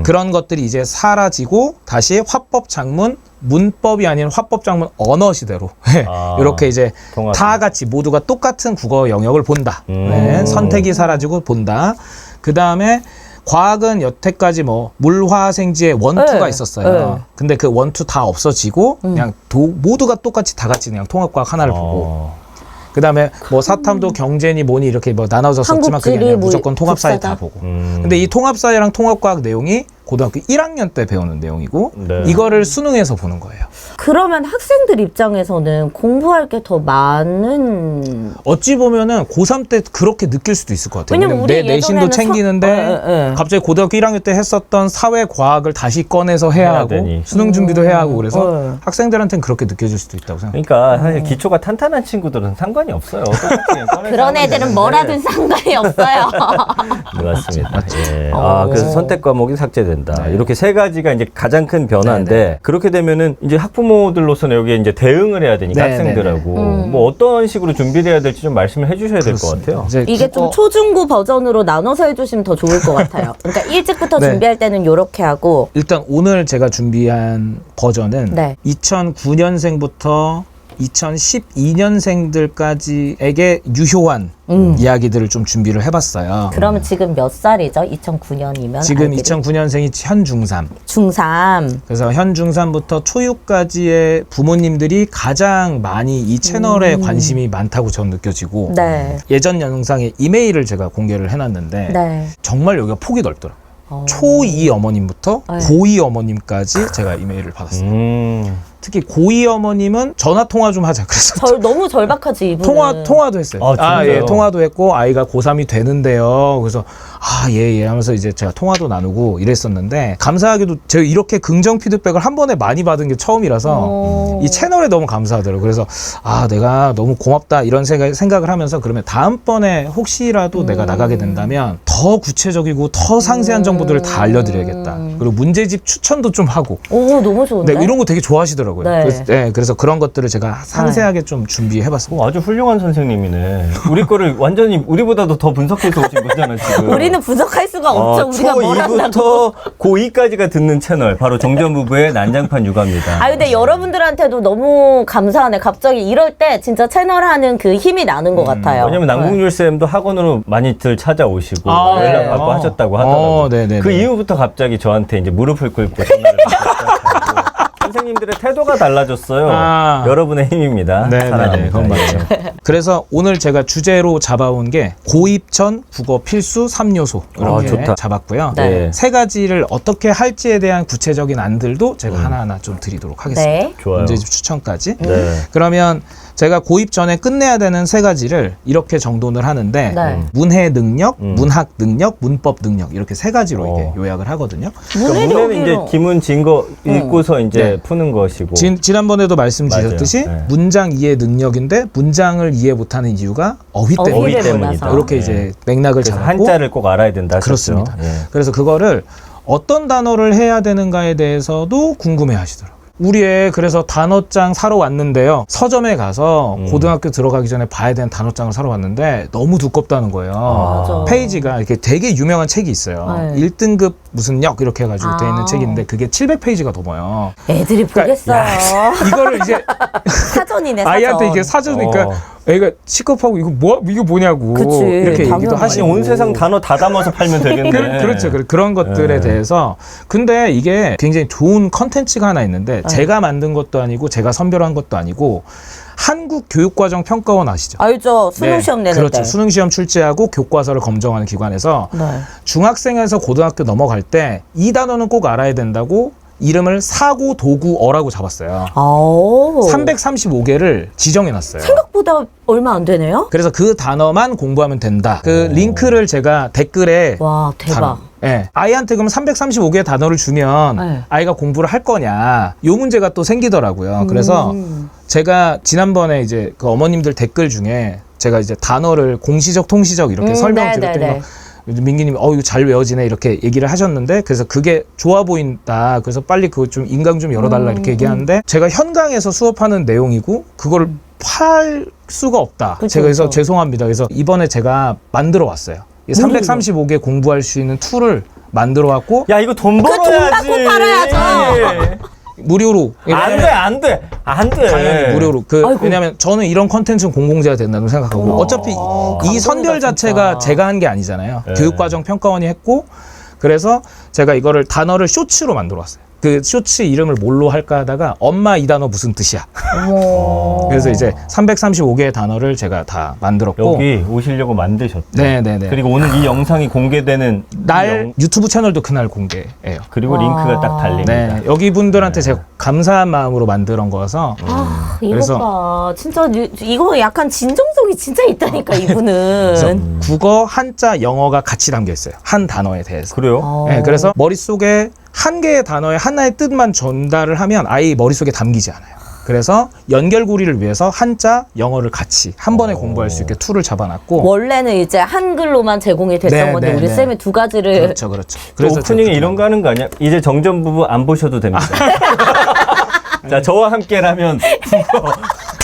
그런 것들이 이제 사라지고 다시 화법 작문 문법이 아닌 화법 작문 언어 시대로 이렇게 이제 통합이. 다 같이 모두가 똑같은 국어 영역을 본다. 네, 선택이 사라지고 본다. 그 다음에 과학은 여태까지 뭐 물화생지에 원투가 네. 있었어요. 네. 근데 그 원투 다 없어지고 그냥 모두가 똑같이 다 같이 그냥 통합과학 하나를 보고 그다음에 뭐 사탐도 경제니 뭐니 이렇게 뭐 나눠져 썼지만 그게 한국지리 아니라 뭐 무조건 통합사회 다 국사다. 보고. 근데 이 통합사회랑 통합과학 내용이 고등학교 1학년 때 배우는 내용이고 네. 이거를 수능에서 보는 거예요. 그러면 학생들 입장에서는 공부할 게 더 많은. 어찌 보면은 고3 때 그렇게 느낄 수도 있을 것 같아요. 왜냐면 우리 내 내신도 예전에는 챙기는데 갑자기 고등학교 1학년 때 했었던 사회과학을 다시 꺼내서 해야 해야 하고 되니. 수능 준비도 해야 하고 그래서 네. 학생들한테는 그렇게 느껴질 수도 있다고 생각해요. 그러니까 사실 기초가 탄탄한 친구들은 상관이 없어요. 똑같이 꺼내서 그런 하면 애들은 되는데. 뭐라든 상관이 없어요. 네, 맞습니다. 예. 아, 그래서 선택 과목이 삭제된다. 네. 이렇게 세 가지가 이제 가장 큰 변화인데 네, 그렇게 되면은 이제 학부모들로서는 여기에 이제 대응을 해야 되니까 네, 학생들하고 뭐 어떤 식으로 준비를 해야 될지 좀 말씀을 해주셔야 될 것 같아요. 이제 이게 좀 초중고 버전으로 나눠서 해주시면 더 좋을 것 같아요. 그러니까 일찍부터 네. 준비할 때는 요렇게 하고. 일단 오늘 제가 준비한 버전은 네. 2009년생부터 2012년생들까지에게 유효한 이야기들을 좀 준비를 해봤어요. 그러면 지금 몇 살이죠? 2009년이면 지금 아이들이? 2009년생이 현 중3. 중3. 그래서 현 중3부터 초6까지의 부모님들이 가장 많이 이 채널에 관심이 많다고 저는 느껴지고 네. 예전 영상에 이메일을 제가 공개를 해놨는데 네. 정말 여기가 폭이 넓더라고요. 초2 어머님부터 네. 고2 어머님까지 제가 이메일을 받았어요. 특히 고2 어머님은 전화 통화 좀 하자 그래서 너무 절박하지 이분은. 통화도 했어요. 아, 진짜요? 예, 통화도 했고 아이가 고3이 되는데요. 그래서 예 하면서 이제 제가 통화도 나누고 이랬었는데 감사하게도 제가 이렇게 긍정 피드백을 한 번에 많이 받은 게 처음이라서 이 채널에 너무 감사하더라고요. 그래서 내가 너무 고맙다 이런 생각을 하면서 그러면 다음번에 혹시라도 내가 나가게 된다면 더 구체적이고 더 상세한 정보들을 다 알려드려야겠다. 그리고 문제집 추천도 좀 하고. 오, 너무 좋은데? 네, 이런 거 되게 좋아하시더라고요. 네. 그래서 그런 것들을 제가 상세하게 좀 준비해봤습니다. 아주 훌륭한 선생님이네. 우리 거를 완전히 우리보다도 더 분석해서 오신 거잖아요, 지금. 우리는 분석할 수가 없죠. 우리가 뭘 한다고. 초2부터 고2까지가 듣는 채널, 바로 정전부부의 난장판 육아입니다. 근데 여러분들한테도 너무 감사하네. 갑자기 이럴 때 진짜 채널 하는 그 힘이 나는 것 같아요. 왜냐면 남궁률 쌤도 학원으로 많이들 찾아오시고 네. 연락받고 하셨다고 하더라고요. 네네네. 그 이후부터 갑자기 저한테 이제 무릎을 꿇고 전화를 받고 선생님들의 태도가 달라졌어요. 여러분의 힘입니다. 네네네, 사랑합니다. 그건 맞죠. 그래서 오늘 제가 주제로 잡아온 게 고입 전 국어 필수 3요소 이렇게 좋다. 잡았고요. 네. 세 가지를 어떻게 할지에 대한 구체적인 안들도 제가 하나하나 좀 드리도록 하겠습니다. 네. 좋아요. 문제집 추천까지. 네. 그러면 제가 고입 전에 끝내야 되는 세 가지를 이렇게 정돈을 하는데 네. 문해 능력, 문학 능력, 문법 능력 이렇게 세 가지로 이게 요약을 하거든요. 그러니까 문제는 이제 기문 진거 읽고서 이제 네. 푸는 것이고. 지난번에도 말씀 주셨듯이 맞아요. 네. 문장 이해 능력인데 문장을 이해 못하는 이유가 어휘 때문이다. 어휘를 때문이다. 이렇게 네. 이제 맥락을 그래서 잡았고 한자를 꼭 알아야 된다 하셨죠. 그렇습니다. 예. 그래서 그거를 어떤 단어를 해야 되는가에 대해서도 궁금해 하시더라고요. 우리 애 그래서 단어장 사러 왔는데요. 서점에 가서 고등학교 들어가기 전에 봐야 되는 단어장을 사러 왔는데 너무 두껍다는 거예요. 맞아. 페이지가 이렇게 되게 유명한 책이 있어요. 네. 1등급 무슨 역 이렇게 해가지고 돼 있는 아. 책인데 그게 700페이지가 넘어요. 애들이 보겠어요. 이거를 이제 사전이네, 사전. 아이한테 이게 사전이니까 애가 시겁하고 이거 뭐냐고 그치, 이렇게 얘기도 당연하지. 아니 하시고 온 세상 단어 다 담아서 팔면 되겠네. 그렇죠. 그런 것들에 대해서. 근데 이게 굉장히 좋은 컨텐츠가 하나 있는데 제가 만든 것도 아니고 제가 선별한 것도 아니고 한국교육과정평가원 아시죠? 알죠. 수능 시험 내는데. 그렇죠. 수능 시험 출제하고 교과서를 검정하는 기관에서 네. 중학생에서 고등학교 넘어갈 때 이 단어는 꼭 알아야 된다고 이름을 사고 도구어라고 잡았어요. 오. 335개를 지정해놨어요. 생각보다 얼마 안 되네요. 그래서 그 단어만 공부하면 된다. 그 링크를 제가 댓글에 와, 대박. 예. 아이한테 그럼 335개의 단어를 주면 네. 아이가 공부를 할 거냐. 요 문제가 또 생기더라고요. 그래서 제가 지난번에 이제 그 어머님들 댓글 중에 제가 이제 단어를 공시적, 통시적 이렇게 설명드렸더니 네네네. 민기님이 이거 잘 외워지네 이렇게 얘기를 하셨는데 그래서 그게 좋아 보인다. 그래서 빨리 그거 좀 인강 좀 열어달라 이렇게 얘기하는데 제가 현강에서 수업하는 내용이고 그거를 팔 수가 없다. 그쵸, 제가 그래서 그쵸. 죄송합니다. 그래서 이번에 제가 만들어 왔어요. 335개 공부할 수 있는 툴을 만들어 왔고 야 이거 돈 돈 벌어야지. 받고 팔아야죠. 무료로 안 돼. 당연히 무료로 아이고. 왜냐하면 저는 이런 컨텐츠는 공공재가 된다고 생각하고 어차피 이 감동이다, 선별 자체가 진짜. 제가 한 게 아니잖아요. 네. 교육과정 평가원이 했고 그래서 제가 이거를 단어를 쇼츠로 만들어 왔어요. 그 쇼츠 이름을 뭘로 할까 하다가 엄마 이 단어 무슨 뜻이야. 어머. 그래서 이제 335개의 단어를 제가 다 만들었고 여기 오시려고 만드셨대. 네네네. 그리고 오늘 이 영상이 공개되는 날 유튜브 채널도 그날 공개해요. 그리고 와. 링크가 딱 달립니다. 네, 여기 분들한테 제가 감사한 마음으로 만들어 거라서 아, 이거 그래서- 봐. 진짜 이거 약간 진정성이 진짜 있다니까 그래서 이분은. 국어, 한자, 영어가 같이 담겨 있어요. 한 단어에 대해서. 그래요? 네, 그래서 머릿속에 한 개의 단어의 하나의 뜻만 전달을 하면 아이 머릿속에 담기지 않아요. 그래서 연결고리를 위해서 한자, 영어를 같이 한 번에 공부할 수 있게 툴을 잡아놨고 원래는 이제 한글로만 제공이 됐던 네, 건데 네, 우리 네. 쌤이 두 가지를 그렇죠, 그렇죠. 오프닝에 이런 거 하는 거 아니야? 이제 정전 부부 안 보셔도 됩니다. 자, 저와 함께라면 국어.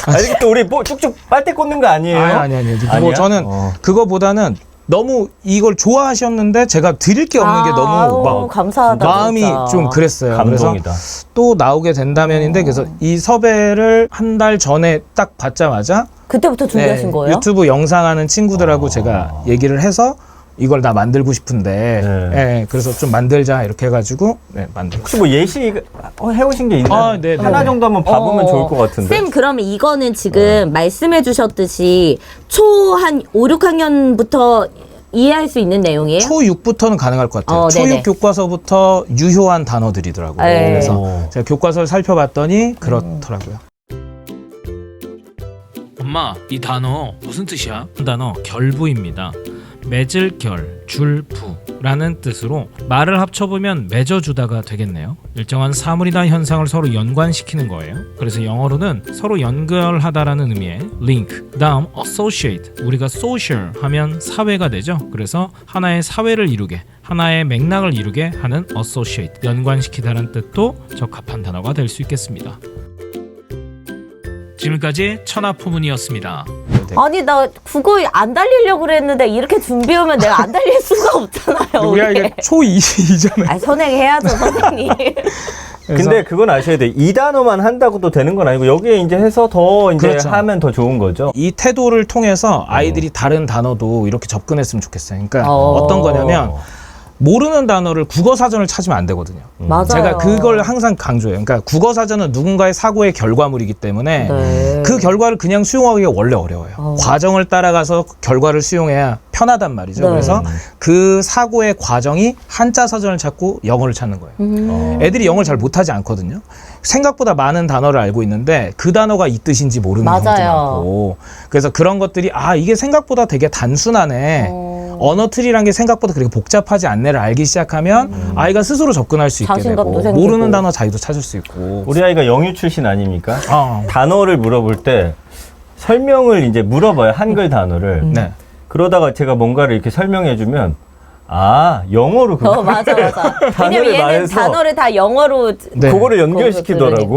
아니 또 우리 뭐 쭉쭉 빨대 꽂는 거 아니에요? 아니. 아니야? 뭐 저는 그거보다는 너무 이걸 좋아하셨는데 제가 드릴 게 없는 게 너무 막 감사하다. 마음이 진짜. 좀 그랬어요. 감동이다. 그래서 또 나오게 된다면인데 그래서 이 섭외를 한 달 전에 딱 받자마자 그때부터 준비하신 거예요? 유튜브 영상 하는 친구들하고 제가 얘기를 해서 이걸 다 만들고 싶은데 네. 예, 그래서 좀 만들자 이렇게 해가지고 만들고 혹시 뭐 예시 해오신 게 있나요? 아, 네, 네. 하나 정도 한번 봐보면 좋을 것 같은데. 쌤, 그러면 이거는 지금 말씀해 주셨듯이 초 한 5, 6학년부터 이해할 수 있는 내용이에요? 초6부터는 가능할 것 같아요. 네네. 초6 교과서부터 유효한 단어들이더라고요. 네. 그래서 제가 교과서를 살펴봤더니 그렇더라고요. 엄마, 이 단어 무슨 뜻이야? 단어 결부입니다. 맺을 결, 줄 부라는 뜻으로 말을 합쳐보면 맺어주다가 되겠네요. 일정한 사물이나 현상을 서로 연관시키는 거예요. 그래서 영어로는 서로 연결하다라는 의미의 link, 그다음 associate, 우리가 social 하면 사회가 되죠. 그래서 하나의 사회를 이루게, 하나의 맥락을 이루게 하는 associate, 연관시키다라는 뜻도 적합한 단어가 될 수 있겠습니다. 지금까지 천하포문이었습니다. 아니, 나 국어 안 달리려고 그랬는데 이렇게 준비하면 내가 안 달릴 수가 없잖아요. 우리가 우리. 이게 초2잖아요. 아, 선행해야죠, 선생님. 근데 그건 아셔야 돼. 이 단어만 한다고도 되는 건 아니고 여기에 이제 해서 더 이제 그렇죠. 하면 더 좋은 거죠. 이 태도를 통해서 아이들이 다른 단어도 이렇게 접근했으면 좋겠어요. 그러니까 어. 어떤 거냐면 모르는 단어를 국어 사전을 찾으면 안 되거든요. 맞아요. 제가 그걸 항상 강조해요. 그러니까 국어 사전은 누군가의 사고의 결과물이기 때문에 네. 그 결과를 그냥 수용하기가 원래 어려워요. 과정을 따라가서 결과를 수용해야 편하단 말이죠. 네. 그래서 그 사고의 과정이 한자 사전을 찾고 영어를 찾는 거예요. 애들이 영어를 잘 못하지 않거든요. 생각보다 많은 단어를 알고 있는데 그 단어가 이 뜻인지 모르는 경우도 맞아요. 많고 그래서 그런 것들이 이게 생각보다 되게 단순하네. 언어 틀이란 게 생각보다 그렇게 복잡하지 않네를 알기 시작하면 아이가 스스로 접근할 수 있게 되고 자신감도 생기고. 모르는 단어 자기도 찾을 수 있고 우리 아이가 영유 출신 아닙니까? 어. 단어를 물어볼 때 설명을 이제 물어봐요. 한글 단어를. 네. 그러다가 제가 뭔가를 이렇게 설명해주면 영어로 그거 맞아. 단어를 왜냐면 얘는 말해서 단어를 다 영어로. 네. 그거를 연결시키더라고.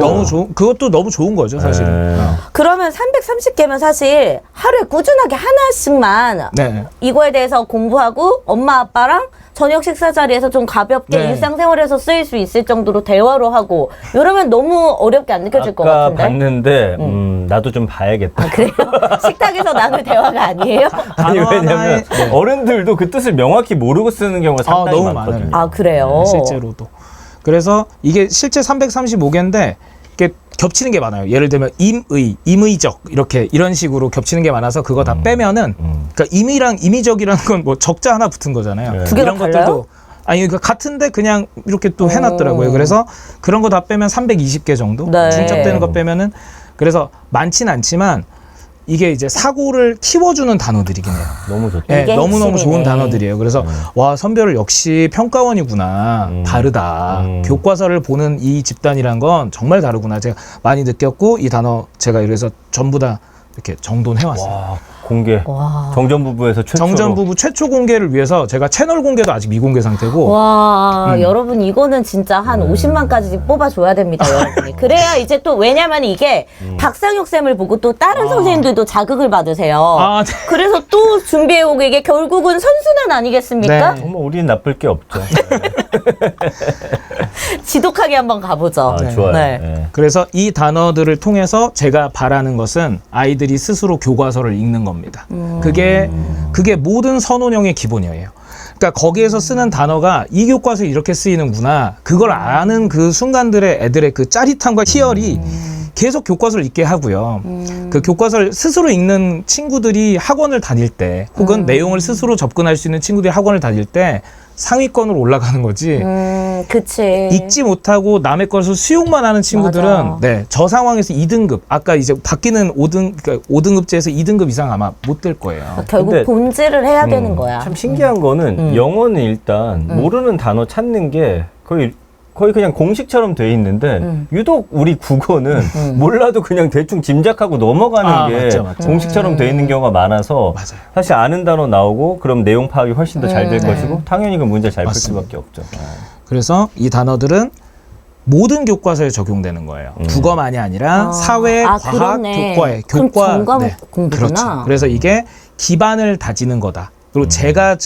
그것도 너무 좋은 거죠, 사실은. 네. 그러면 330개면 사실 하루에 꾸준하게 하나씩만 네. 이거에 대해서 공부하고 엄마 아빠랑 저녁 식사 자리에서 좀 가볍게 네. 일상생활에서 쓰일 수 있을 정도로 대화로 하고 이러면 너무 어렵게 안 느껴질 것 아까 같은데. 봤는데 나도 좀 봐야겠다. 그래요? 식탁에서 나눌 대화가 아니에요? 아니 단어 왜냐면 하나에- 어른들도 그 뜻을 명확히 모르고 쓰는 경우가 상당히 너무 많거든요. 많아요. 아, 그래요? 실제로도. 그래서 이게 실제 335개인데 이게 겹치는 게 많아요. 예를 들면 임의적 이런 식으로 겹치는 게 많아서 그거 다 빼면은 그러니까 임의랑 임의적이라는 건 뭐 적자 하나 붙은 거잖아요. 네. 두 개가 이런 달라요? 것들도 아니 그러니까 같은데 그냥 이렇게 또 해놨더라고요. 그래서 그런 거 다 빼면 320개 정도 네. 중첩되는 거 빼면은 그래서 많진 않지만 이게 이제 사고를 키워주는 단어들이긴 해요. 너무 좋다. 네, 이게 너무너무 핵심이네. 좋은 단어들이에요. 그래서 와 선별을 역시 평가원이구나. 다르다. 교과서를 보는 이 집단이란 건 정말 다르구나. 제가 많이 느꼈고 이 단어 제가 이래서 전부 다 이렇게 정돈해왔어요. 와, 공개. 와. 정전부부에서 최초로. 정전부부 최초 공개를 위해서 제가 채널 공개도 아직 미공개 상태고 와, 여러분 이거는 진짜 한 50만까지 뽑아줘야 됩니다, 여러분이. 그래야 이제 또 왜냐면 이게 박상혁 쌤을 보고 또 다른 선생님들도 자극을 받으세요. 아, 네. 그래서 또 준비해오고 이게 결국은 선순환 아니겠습니까? 네. 정말 우리는 나쁠 게 없죠. 지독하게 한번 가보죠. 아, 좋아요. 네. 예. 그래서 이 단어들을 통해서 제가 바라는 것은 아이들이 스스로 교과서를 읽는 겁니다. 그게 모든 선원형의 기본이에요. 그러니까 거기에서 쓰는 단어가 이 교과서에 이렇게 쓰이는구나. 그걸 아는 그 순간들의 애들의 그 짜릿함과 희열이 계속 교과서를 읽게 하고요. 그 교과서를 스스로 읽는 친구들이 학원을 다닐 때 혹은 내용을 스스로 접근할 수 있는 친구들이 학원을 다닐 때 상위권으로 올라가는 거지. 그치. 읽지 못하고 남의 것을 수용만 하는 친구들은 맞아. 네, 저 상황에서 2등급 아까 이제 바뀌는 5등급제에서 2등급 이상 아마 못 될 거예요. 결국 근데- 본질을 해야 되는 거야. 참 신기한 거는 영어는 일단 모르는 단어 찾는 게 거의 그냥 공식처럼 돼 있는데 유독 우리 국어는 몰라도 그냥 대충 짐작하고 넘어가는 아, 게 맞죠, 맞죠. 공식처럼 돼 있는 경우가 많아서 맞아요. 사실 아는 단어 나오고 그럼 내용 파악이 훨씬 더 잘 될 네. 것이고 당연히 그 문제 잘 풀 맞습니다. 수밖에 없죠. 그래서 이 단어들은 모든 교과서에 적용되는 거예요. 국어만이 아니라 사회, 과학, 그렇네. 교과에 그럼 전과목 공부구나. 그렇죠. 그래서 이게 기반을 다지는 거다. 그리고 제가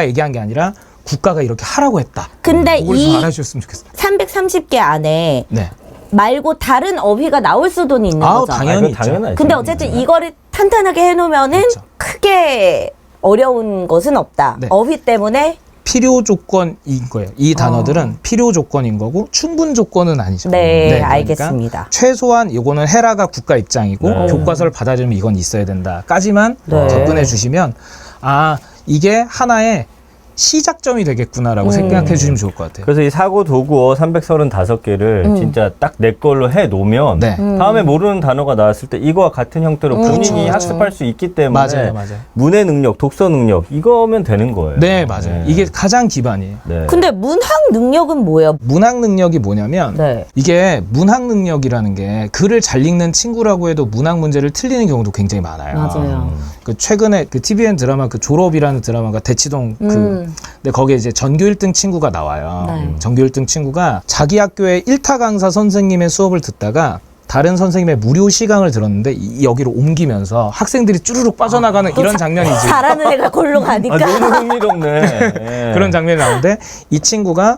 얘기한 게 아니라 국가가 이렇게 하라고 했다. 근데 그걸 이 좀 알아주셨으면 좋겠어요. 330개 안에 네. 말고 다른 어휘가 나올 수도 있는 아우, 거죠. 당연히 그건 당연하죠. 근데 어쨌든 이거를 탄탄하게 해놓으면은 그렇죠. 크게 어려운 것은 없다. 네. 어휘 때문에 필요 조건인 거예요. 이 단어들은 필요 조건인 거고 충분 조건은 아니죠. 네, 그러니까 알겠습니다. 최소한 이거는 헤라가 국가 입장이고 네. 교과서를 받아주면 이건 있어야 된다까지만 네. 접근해 주시면 아 이게 하나의 시작점이 되겠구나라고 생각해 주시면 좋을 것 같아요. 그래서 이 사고 도구어 335개를 진짜 딱 내 걸로 해 놓으면 네. 다음에 모르는 단어가 나왔을 때 이거와 같은 형태로 본인이 학습할 수 있기 때문에 맞아요, 맞아요. 문해 능력, 독서 능력 이거면 되는 거예요. 네, 맞아요. 이게 가장 기반이에요. 네. 근데 문학 능력은 뭐예요? 문학 능력이 뭐냐면 네. 이게 문학 능력이라는 게 글을 잘 읽는 친구라고 해도 문학 문제를 틀리는 경우도 굉장히 많아요. 맞아요. 그 최근에 그 TVN 드라마 그 졸업이라는 드라마가 대치동 근데 거기에 이제 전교 1등 친구가 나와요. 네. 전교 1등 친구가 자기 학교의 1타 강사 선생님의 수업을 듣다가 다른 선생님의 무료 시강을 들었는데 여기로 옮기면서 학생들이 쭈르륵 빠져나가는 이런 장면이지. 잘하는 애가 골로 아, 가니까. 너무 흥미롭네. 예. 그런 장면이 나오는데 이 친구가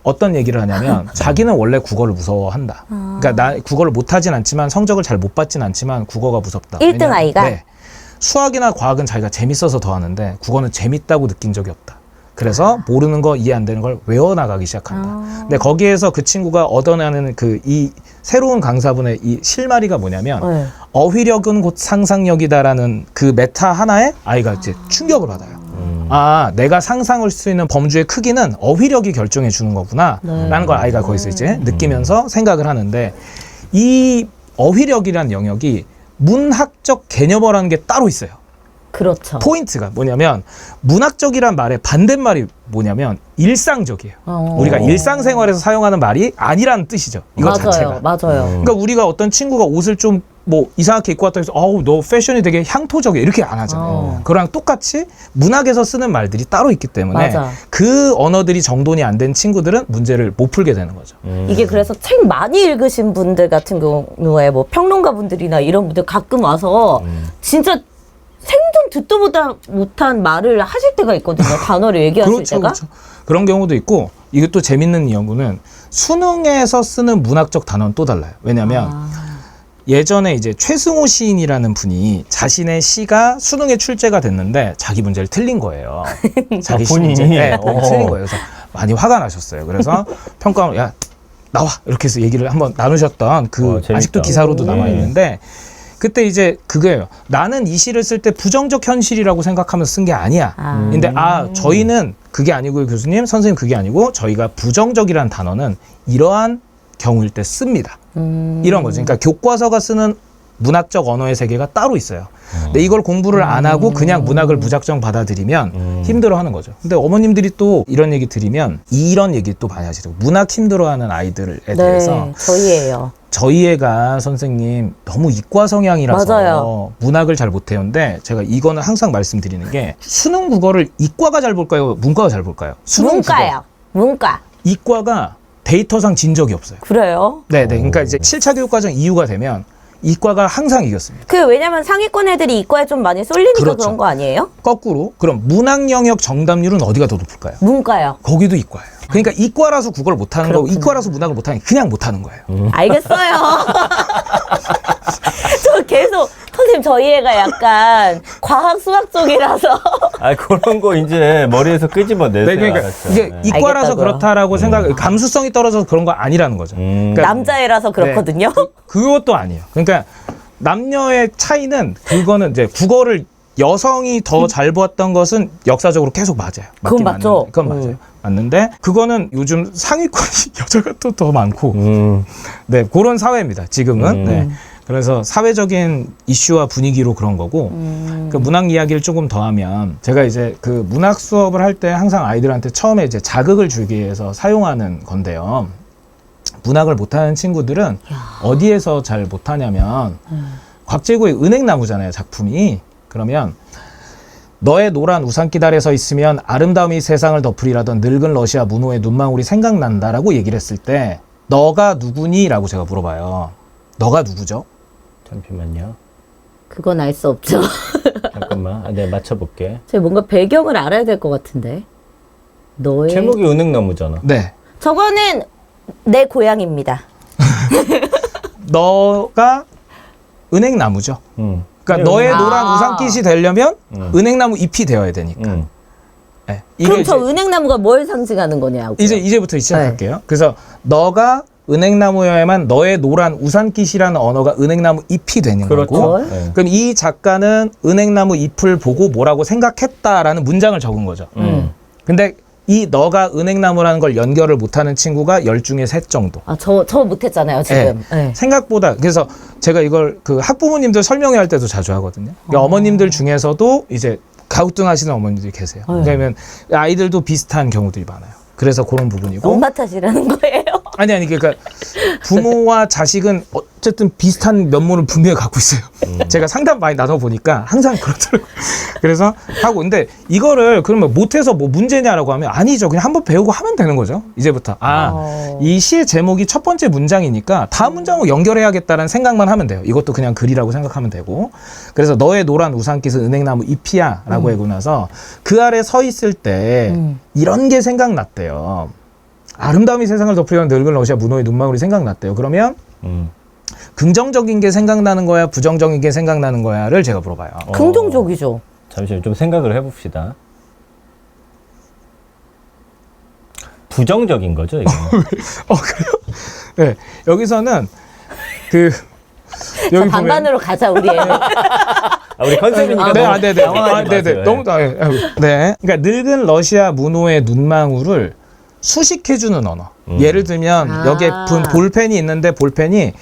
어떤 얘기를 하냐면 자기는 원래 국어를 무서워한다. 그러니까 나 국어를 못하진 않지만 성적을 잘 못 받진 않지만 국어가 무섭다. 1등 왜냐면, 아이가? 네. 수학이나 과학은 자기가 재밌어서 더 하는데 국어는 재밌다고 느낀 적이 없다. 그래서 모르는 거 이해 안 되는 걸 외워나가기 시작한다. 근데 거기에서 그 친구가 얻어내는 그 이 새로운 강사분의 이 실마리가 뭐냐면 네. 어휘력은 곧 상상력이다라는 그 메타 하나에 아이가 이제 충격을 받아요. 아, 내가 상상할 수 있는 범주의 크기는 어휘력이 결정해 주는 거구나. 라는 걸 아이가 거기서 이제 느끼면서 생각을 하는데 이 어휘력이라는 영역이 문학적 개념어라는 게 따로 있어요. 그렇죠. 포인트가 뭐냐면 문학적이란 말의 반대말이 뭐냐면 일상적이에요. 우리가 일상생활에서 사용하는 말이 아니라는 뜻이죠. 이거 맞아요. 자체가. 맞아요. 그러니까 우리가 어떤 친구가 옷을 좀 뭐 이상하게 입고 왔다 해서 어우 너 패션이 되게 향토적이야 이렇게 안 하잖아요. 그거랑 똑같이 문학에서 쓰는 말들이 따로 있기 때문에 맞아. 그 언어들이 정돈이 안 된 친구들은 문제를 못 풀게 되는 거죠. 이게 그래서 책 많이 읽으신 분들 같은 경우에 뭐 평론가 분들이나 이런 분들 가끔 와서 진짜 생전 듣도 못한 말을 하실 때가 있거든요. 단어를 얘기하실 때가. 그렇죠. 그런 경우도 있고 이게 또 재밌는 연구는 수능에서 쓰는 문학적 단어는 또 달라요. 왜냐하면 예전에 이제 최승호 시인이라는 분이 자신의 시가 수능에 출제가 됐는데 자기 문제를 틀린 거예요. 자기 시 본인이? 문제. 네, 틀린 거예요. 그래서 많이 화가 나셨어요. 그래서 평가원 야 나와 이렇게 해서 얘기를 한번 나누셨던 그 재밌다. 아직도 기사로도 남아 있는데 그때 이제 그거예요. 나는 이 시를 쓸 때 부정적 현실이라고 생각하면서 쓴 게 아니야. 근데 저희는 그게 아니고요, 교수님. 선생님, 그게 아니고 저희가 부정적이라는 단어는 이러한 경우일 때 씁니다. 이런 거죠. 그러니까 교과서가 쓰는 문학적 언어의 세계가 따로 있어요. 근데 이걸 공부를 안 하고 그냥 문학을 무작정 받아들이면 힘들어하는 거죠. 근데 어머님들이 또 이런 얘기 들으면 이런 얘기 또 많이 하시더라고요. 문학 힘들어하는 아이들에 대해서 저희예요. 저희 애가 선생님 너무 이과 성향이라서 맞아요. 문학을 잘 못해요인데 제가 이거는 항상 말씀드리는 게 수능 국어를 이과가 잘 볼까요? 문과가 잘 볼까요? 수능 문과요. 문과. 이과가 데이터상 진 적이 없어요. 그래요? 네네. 그러니까 이제 7차 교육과정 이후가 되면 이과가 항상 이겼습니다. 왜냐면 상위권 애들이 이과에 좀 많이 쏠리니까 그렇죠. 그런 거 아니에요? 거꾸로 그럼 문학 영역 정답률은 어디가 더 높을까요? 문과요. 거기도 이과예요. 그러니까 이과라서 국어를 못하는 거고 이과라서 문학을 못하는 게 그냥 못하는 거예요. 알겠어요. 저 계속 선생님 저희 애가 약간 과학 수학 쪽이라서 아 그런 거 이제 머리에서 끄집어내세요. 네, 그러니까 알았죠. 이게 네. 이과라서 알겠다고요. 그렇다라고 생각, 감수성이 떨어져서 그런 거 아니라는 거죠. 그러니까 남자애라서 그렇거든요. 그것도 아니에요. 그러니까 남녀의 차이는 그거는 이제 국어를 여성이 더 잘 보았던 것은 역사적으로 계속 맞아요. 그건 맞긴 맞죠. 맞는데, 그건 맞아요. 맞는데 그거는 요즘 상위권이 여자가 또 더 많고 네 그런 사회입니다. 지금은. 네. 그래서 사회적인 이슈와 분위기로 그런 거고 그 문학 이야기를 조금 더 하면 제가 이제 그 문학 수업을 할 때 항상 아이들한테 처음에 이제 자극을 주기 위해서 사용하는 건데요. 문학을 못하는 친구들은 어디에서 잘 못하냐면 곽재구의 은행나무잖아요, 작품이. 그러면 너의 노란 우산깃 아래 서 있으면 아름다움이 세상을 덮으리라던 늙은 러시아 문호의 눈망울이 생각난다라고 얘기를 했을 때 너가 누구니? 라고 제가 물어봐요. 너가 누구죠? 잠시만요. 그건 알 수 없죠. 잠깐만. 내가 맞춰볼게. 저희 뭔가 배경을 알아야 될 것 같은데. 너의 제목이 은행나무잖아. 네. 저거는 내 고향입니다. 너가 은행나무죠. 그러니까 너의 노란 우산깃이 되려면 은행나무 잎이 되어야 되니까. 네. 그럼 이게 저 은행나무가 뭘 상징하는 거냐고. 이제부터 시작할게요. 네. 그래서 너가 은행나무여야만 너의 노란 우산깃이라는 언어가 은행나무 잎이 되는 그렇죠. 거고. 네. 그럼 이 작가는 은행나무 잎을 보고 뭐라고 생각했다라는 문장을 적은 거죠. 근데 이 너가 은행나무라는 걸 연결을 못하는 친구가 10중에 3 정도. 저 못했잖아요, 지금. 네. 생각보다 그래서 제가 이걸 그 학부모님들 설명회 할 때도 자주 하거든요. 그러니까 어머님들 중에서도 이제 가우뚱하시는 어머님들이 계세요. 왜냐면 아이들도 비슷한 경우들이 많아요. 그래서 그런 부분이고. 엄마 탓이라는 거예요? 아니 그러니까 부모와 자식은 어쨌든 비슷한 면모를 분명히 갖고 있어요. 제가 상담 많이 나눠 보니까 항상 그렇더라고요. 그래서 하고 근데 이거를 그러면 못해서 뭐 문제냐라고 하면 아니죠. 그냥 한번 배우고 하면 되는 거죠. 이제부터 이 시의 제목이 첫 번째 문장이니까 다음 문장으로 연결해야겠다는 생각만 하면 돼요. 이것도 그냥 글이라고 생각하면 되고. 그래서 너의 노란 우산깃은 은행나무 잎이야라고 하고 나서 그 아래 서 있을 때 이런 게 생각났대요. 아름다움이 세상을 덮으려는 늙은 러시아 문호의 눈망울이 생각났대요. 그러면 긍정적인 게 생각나는 거야, 부정적인 게 생각나는 거야를 제가 물어봐요. 긍정적이죠. 잠시만 좀 생각을 해봅시다. 부정적인 거죠, 이거. 그래요? 네, 여기서는 그 여기 반반으로 가자 우리 애. 우리 컨셉이니까 네. 너무 네. 그러니까 늙은 러시아 문호의 눈망울을 수식해주는 언어. 예를 들면 여기에 볼펜이 있는데 볼펜이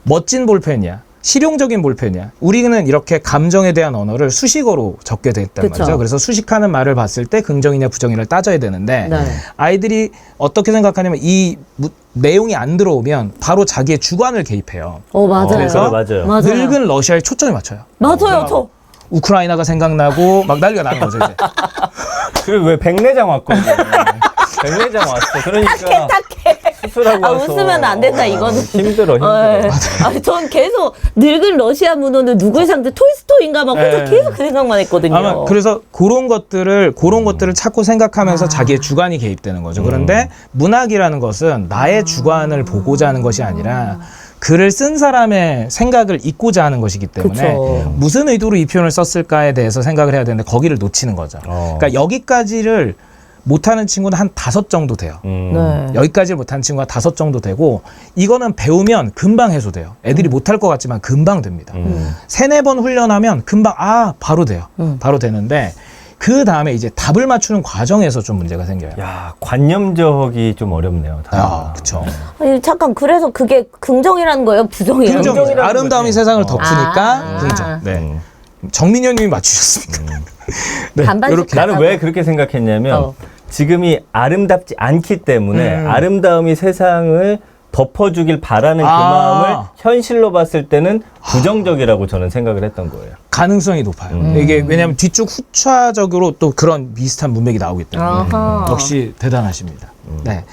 멋진 볼펜이야. 실용적인 볼펜이야. 우리는 이렇게 감정에 대한 언어를 수식어로 적게 됐단 그쵸. 말이죠. 그래서 수식하는 말을 봤을 때 긍정이냐 부정이냐를 따져야 되는데 아이들이 어떻게 생각하냐면 이 내용이 안 들어오면 바로 자기의 주관을 개입해요. 맞아요. 그래서 맞아요. 늙은 러시아에 초점이 맞춰요. 맞아요, 저. 우크라이나가 생각나고 막 난리가 나는 거죠 이제. 그리고 왜 백내장 왔거든. 백내장 왔어. 그러니까 수술하고 와서 웃으면 안 된다, 이거는. 힘들어. 전 계속 늙은 러시아 문호는 누구의 상대 토이스토이인가 막 혼자 계속 그 생각만 했거든요. 아마 그래서 그런 것들을 찾고 생각하면서 자기의 주관이 개입되는 거죠. 그런데 문학이라는 것은 나의 주관을 보고자 하는 것이 아니라 글을 쓴 사람의 생각을 읽고자 하는 것이기 때문에 무슨 의도로 이 표현을 썼을까에 대해서 생각을 해야 되는데 거기를 놓치는 거죠. 그러니까 여기까지를 못하는 친구는 한 5 정도 돼요. 여기까지 못하는 친구가 5 정도 되고 이거는 배우면 금방 해소돼요. 애들이 못할 것 같지만 금방 됩니다. 3-4번 훈련하면 금방 바로 돼요. 바로 되는데 그 다음에 이제 답을 맞추는 과정에서 좀 문제가 생겨요. 야, 관념적이 좀 어렵네요. 아, 그렇죠. 아니, 잠깐 그래서 그게 긍정이라는 거예요? 부정이라는 거예요? 긍정이죠. 아름다움이 거지. 세상을 덮으니까 아. 긍정. 네. 음. 정민현님이 맞추셨습니까? 네. 반반씩 이렇게. 나는 왜 그렇게 생각했냐면 지금이 아름답지 않기 때문에 아름다움이 세상을 덮어주길 바라는 그 아. 마음을 현실로 봤을 때는 부정적이라고 저는 생각을 했던 거예요. 가능성이 높아요. 이게 왜냐하면 뒤쪽 후차적으로 또 그런 비슷한 문맥이 나오기 때문에 아하. 역시 대단하십니다. 네.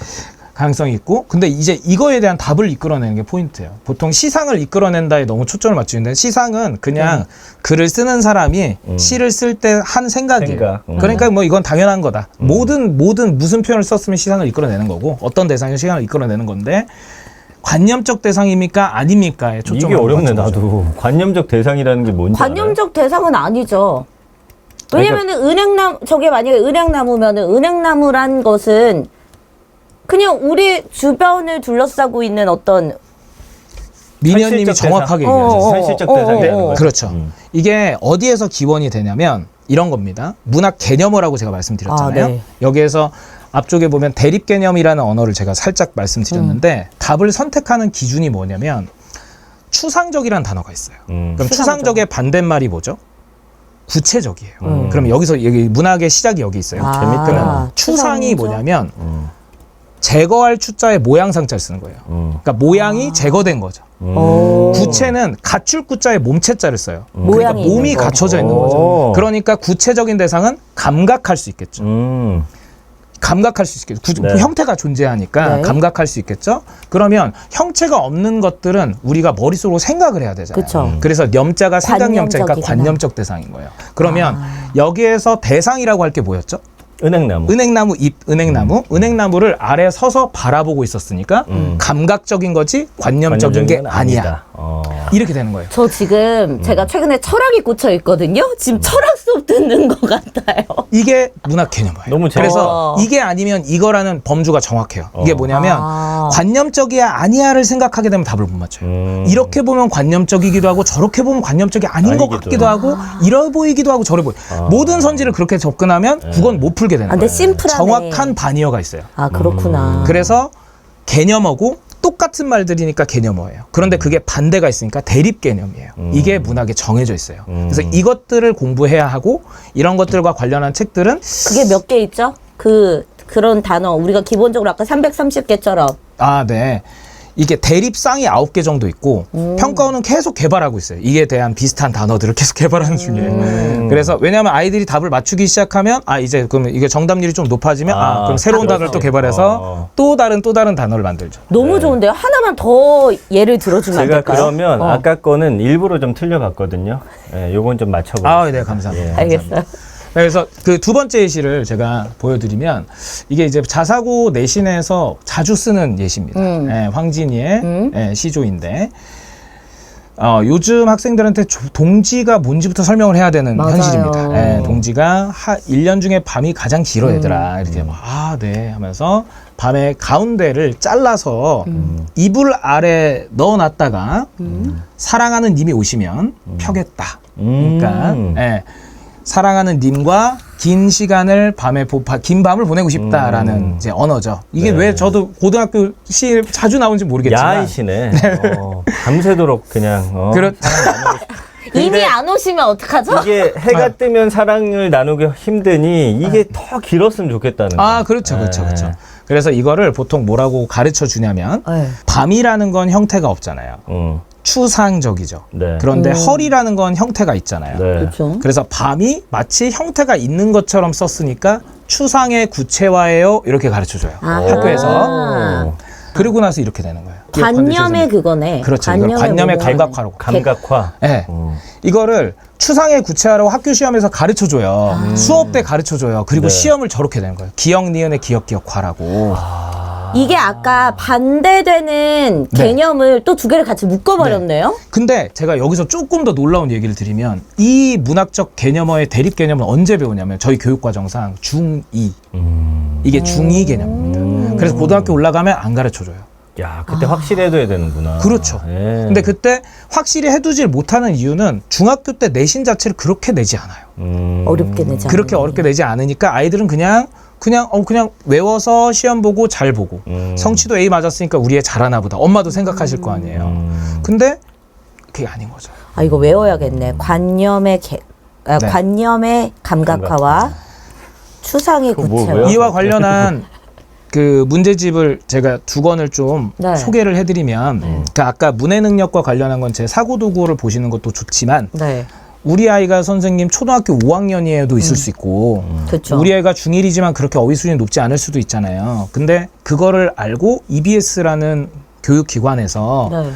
가능성이 있고 근데 이제 이거에 대한 답을 이끌어내는 게 포인트예요. 보통 시상을 이끌어낸다에 너무 초점을 맞추는데 시상은 그냥 글을 쓰는 사람이 시를 쓸 때 한 생각이에요. 생각. 그러니까 뭐 이건 당연한 거다. 모든 무슨 표현을 썼으면 시상을 이끌어내는 거고 어떤 대상이 시상을 이끌어내는 건데 관념적 대상입니까 아닙니까에 초점을 이게 어렵네. 맞춘 거죠. 나도 관념적 대상이라는 게 뭔지 관념적 대상은 아니죠. 왜냐면은 은행나무, 저게 만약에 은행나무면은 은행나무란 것은 그냥 우리 주변을 둘러싸고 있는 어떤 민현님이 현실적 정확하게 대상. 얘기하셨어요. 현실적 어, 대상이라는 어, 어. 거죠. 그렇죠. 이게 어디에서 기원이 되냐면 이런 겁니다. 문학 개념어라고 제가 말씀드렸잖아요. 아, 네. 여기에서 앞쪽에 보면 대립 개념이라는 언어를 제가 살짝 말씀드렸는데 답을 선택하는 기준이 뭐냐면 추상적이라는 단어가 있어요. 그럼 추상적. 추상적의 반대말이 뭐죠? 구체적이에요. 그럼 여기서 여기 문학의 시작이 여기 있어요. 재밌다. 그러면 추상이 추상적. 뭐냐면 제거할 추자에 모양상자를 쓰는 거예요. 그러니까 모양이 제거된 거죠. 오. 구체는 갖출 구자에 몸체자를 써요. 그러니까 모양이 몸이 있는 거. 갖춰져 있는 오. 거죠. 그러니까 구체적인 대상은 감각할 수 있겠죠. 감각할 수 있겠죠. 네. 형태가 존재하니까 네. 감각할 수 있겠죠. 그러면 형체가 없는 것들은 우리가 머릿속으로 생각을 해야 되잖아요. 그쵸. 그래서 염자가 생각염자니까 관념적이구나. 관념적 대상인 거예요. 그러면 여기에서 대상이라고 할 게 뭐였죠? 은행나무. 은행나무 잎, 은행나무를 아래 서서 바라보고 있었으니까 감각적인 거지 관념적인 게 건 아니야. 이렇게 되는 거예요. 저 지금 제가 최근에 철학이 꽂혀 있거든요. 지금 철학 수업 듣는 것 같아요. 이게 문학 개념이에요. 너무 재밌다. 그래서 이게 아니면 이거라는 범주가 정확해요. 이게 뭐냐면 아. 관념적이야 아니야를 생각하게 되면 답을 못 맞춰요. 이렇게 보면 관념적이기도 하고 저렇게 보면 관념적이 아닌 것 아니기도. 같기도 하고 이러 보이기도 하고 저래 보여. 모든 선지를 그렇게 접근하면 국어는 못 풀게 되는 아, 근데 거예요. 심플하네. 정확한 반이어가 있어요. 아, 그렇구나. 그래서 개념어고 똑같은 말들이니까 개념어예요. 그런데 그게 반대가 있으니까 대립 개념이에요. 이게 문학에 정해져 있어요. 그래서 이것들을 공부해야 하고 이런 것들과 관련한 책들은 그게 몇 개 있죠? 그런 단어. 우리가 기본적으로 아까 330개처럼. 아, 네. 이게 대립상이 9개 정도 있고 평가원은 계속 개발하고 있어요. 이에 대한 비슷한 단어들을 계속 개발하는 중이에요. 그래서 왜냐하면 아이들이 답을 맞추기 시작하면 이제 그럼 이게 정답률이 좀 높아지면 그럼 새로운 답을 또 개발해서 또 다른 단어를 만들죠. 너무 좋은데요? 하나만 더 예를 들어주면 안 제가 될까요? 그러면 아까 거는 일부러 좀 틀려봤거든요. 예, 요건 좀 맞춰보겠습니다. 네, 감사합니다. 예. 알겠어요. 그래서 그 두 번째 예시를 제가 보여드리면 이게 이제 자사고 내신에서 자주 쓰는 예시입니다. 예, 황진이의 예, 시조인데 요즘 학생들한테 동지가 뭔지부터 설명을 해야 되는 맞아요. 현실입니다. 예, 동지가 1년 중에 밤이 가장 길어 얘들아. 이렇게 네 하면서 밤에 가운데를 잘라서 이불 아래 넣어놨다가 사랑하는 님이 오시면 펴겠다. 그러니까 예, 사랑하는 님과 긴 시간을 긴 밤을 보내고 싶다라는 이제 언어죠. 이게 네. 왜 저도 고등학교 시 자주 나오는지 모르겠지만 야이시네. 밤새도록 그냥. 이미 근데 안 오시면 어떡하죠? 이게 해가 뜨면 사랑을 나누기 힘드니 이게 더 길었으면 좋겠다는 거예요. 그렇죠. 그래서 이거를 보통 뭐라고 가르쳐 주냐면 네. 밤이라는 건 형태가 없잖아요. 추상적이죠. 네. 그런데 헐이라는 건 형태가 있잖아요. 네. 그렇죠. 그래서 밤이 마치 형태가 있는 것처럼 썼으니까 추상의 구체화예요. 이렇게 가르쳐줘요. 학교에서. 그리고 나서 이렇게 되는 거예요. 관념의 그거네. 그렇죠. 이걸 관념의 감각화라고. 감각화. 네. 이거를 추상의 구체화라고 학교 시험에서 가르쳐줘요. 수업 때 가르쳐줘요. 그리고 네. 시험을 저렇게 되는 거예요. 기억, 니은의 기억화라고. 이게 아까 반대되는 개념을 또 두 개를 같이 묶어버렸네요. 근데 제가 여기서 조금 더 놀라운 얘기를 드리면 이 문학적 개념어의 대립 개념은 언제 배우냐면 저희 교육과정상 중2. 이게 중2 개념입니다. 그래서 고등학교 올라가면 안 가르쳐줘요. 야, 그때 확실히 해둬야 되는구나. 그렇죠. 예. 근데 그때 확실히 해두질 못하는 이유는 중학교 때 내신 자체를 그렇게 내지 않아요. 어렵게 내지 그렇게 어렵게 내지 않으니까 아이들은 그냥 외워서 시험 보고 잘 보고 성취도 A 맞았으니까 우리 애 잘하나 보다. 엄마도 생각하실 거 아니에요. 근데 그게 아닌 거죠. 아, 이거 외워야겠네. 관념의 네. 관념의 감각화와 추상의 그거 뭐 구체화. 외워? 이와 관련한 그 문제집을 제가 2권을 좀 네. 소개를 해드리면 그 아까 문해 능력과 관련한 건 제 사고도구를 보시는 것도 좋지만 네, 우리 아이가 선생님 초등학교 5학년이에도 있을 수 있고 그렇죠. 우리 아이가 중1이지만 그렇게 어휘 수준이 높지 않을 수도 있잖아요. 근데 그거를 알고 EBS라는 교육기관에서 네.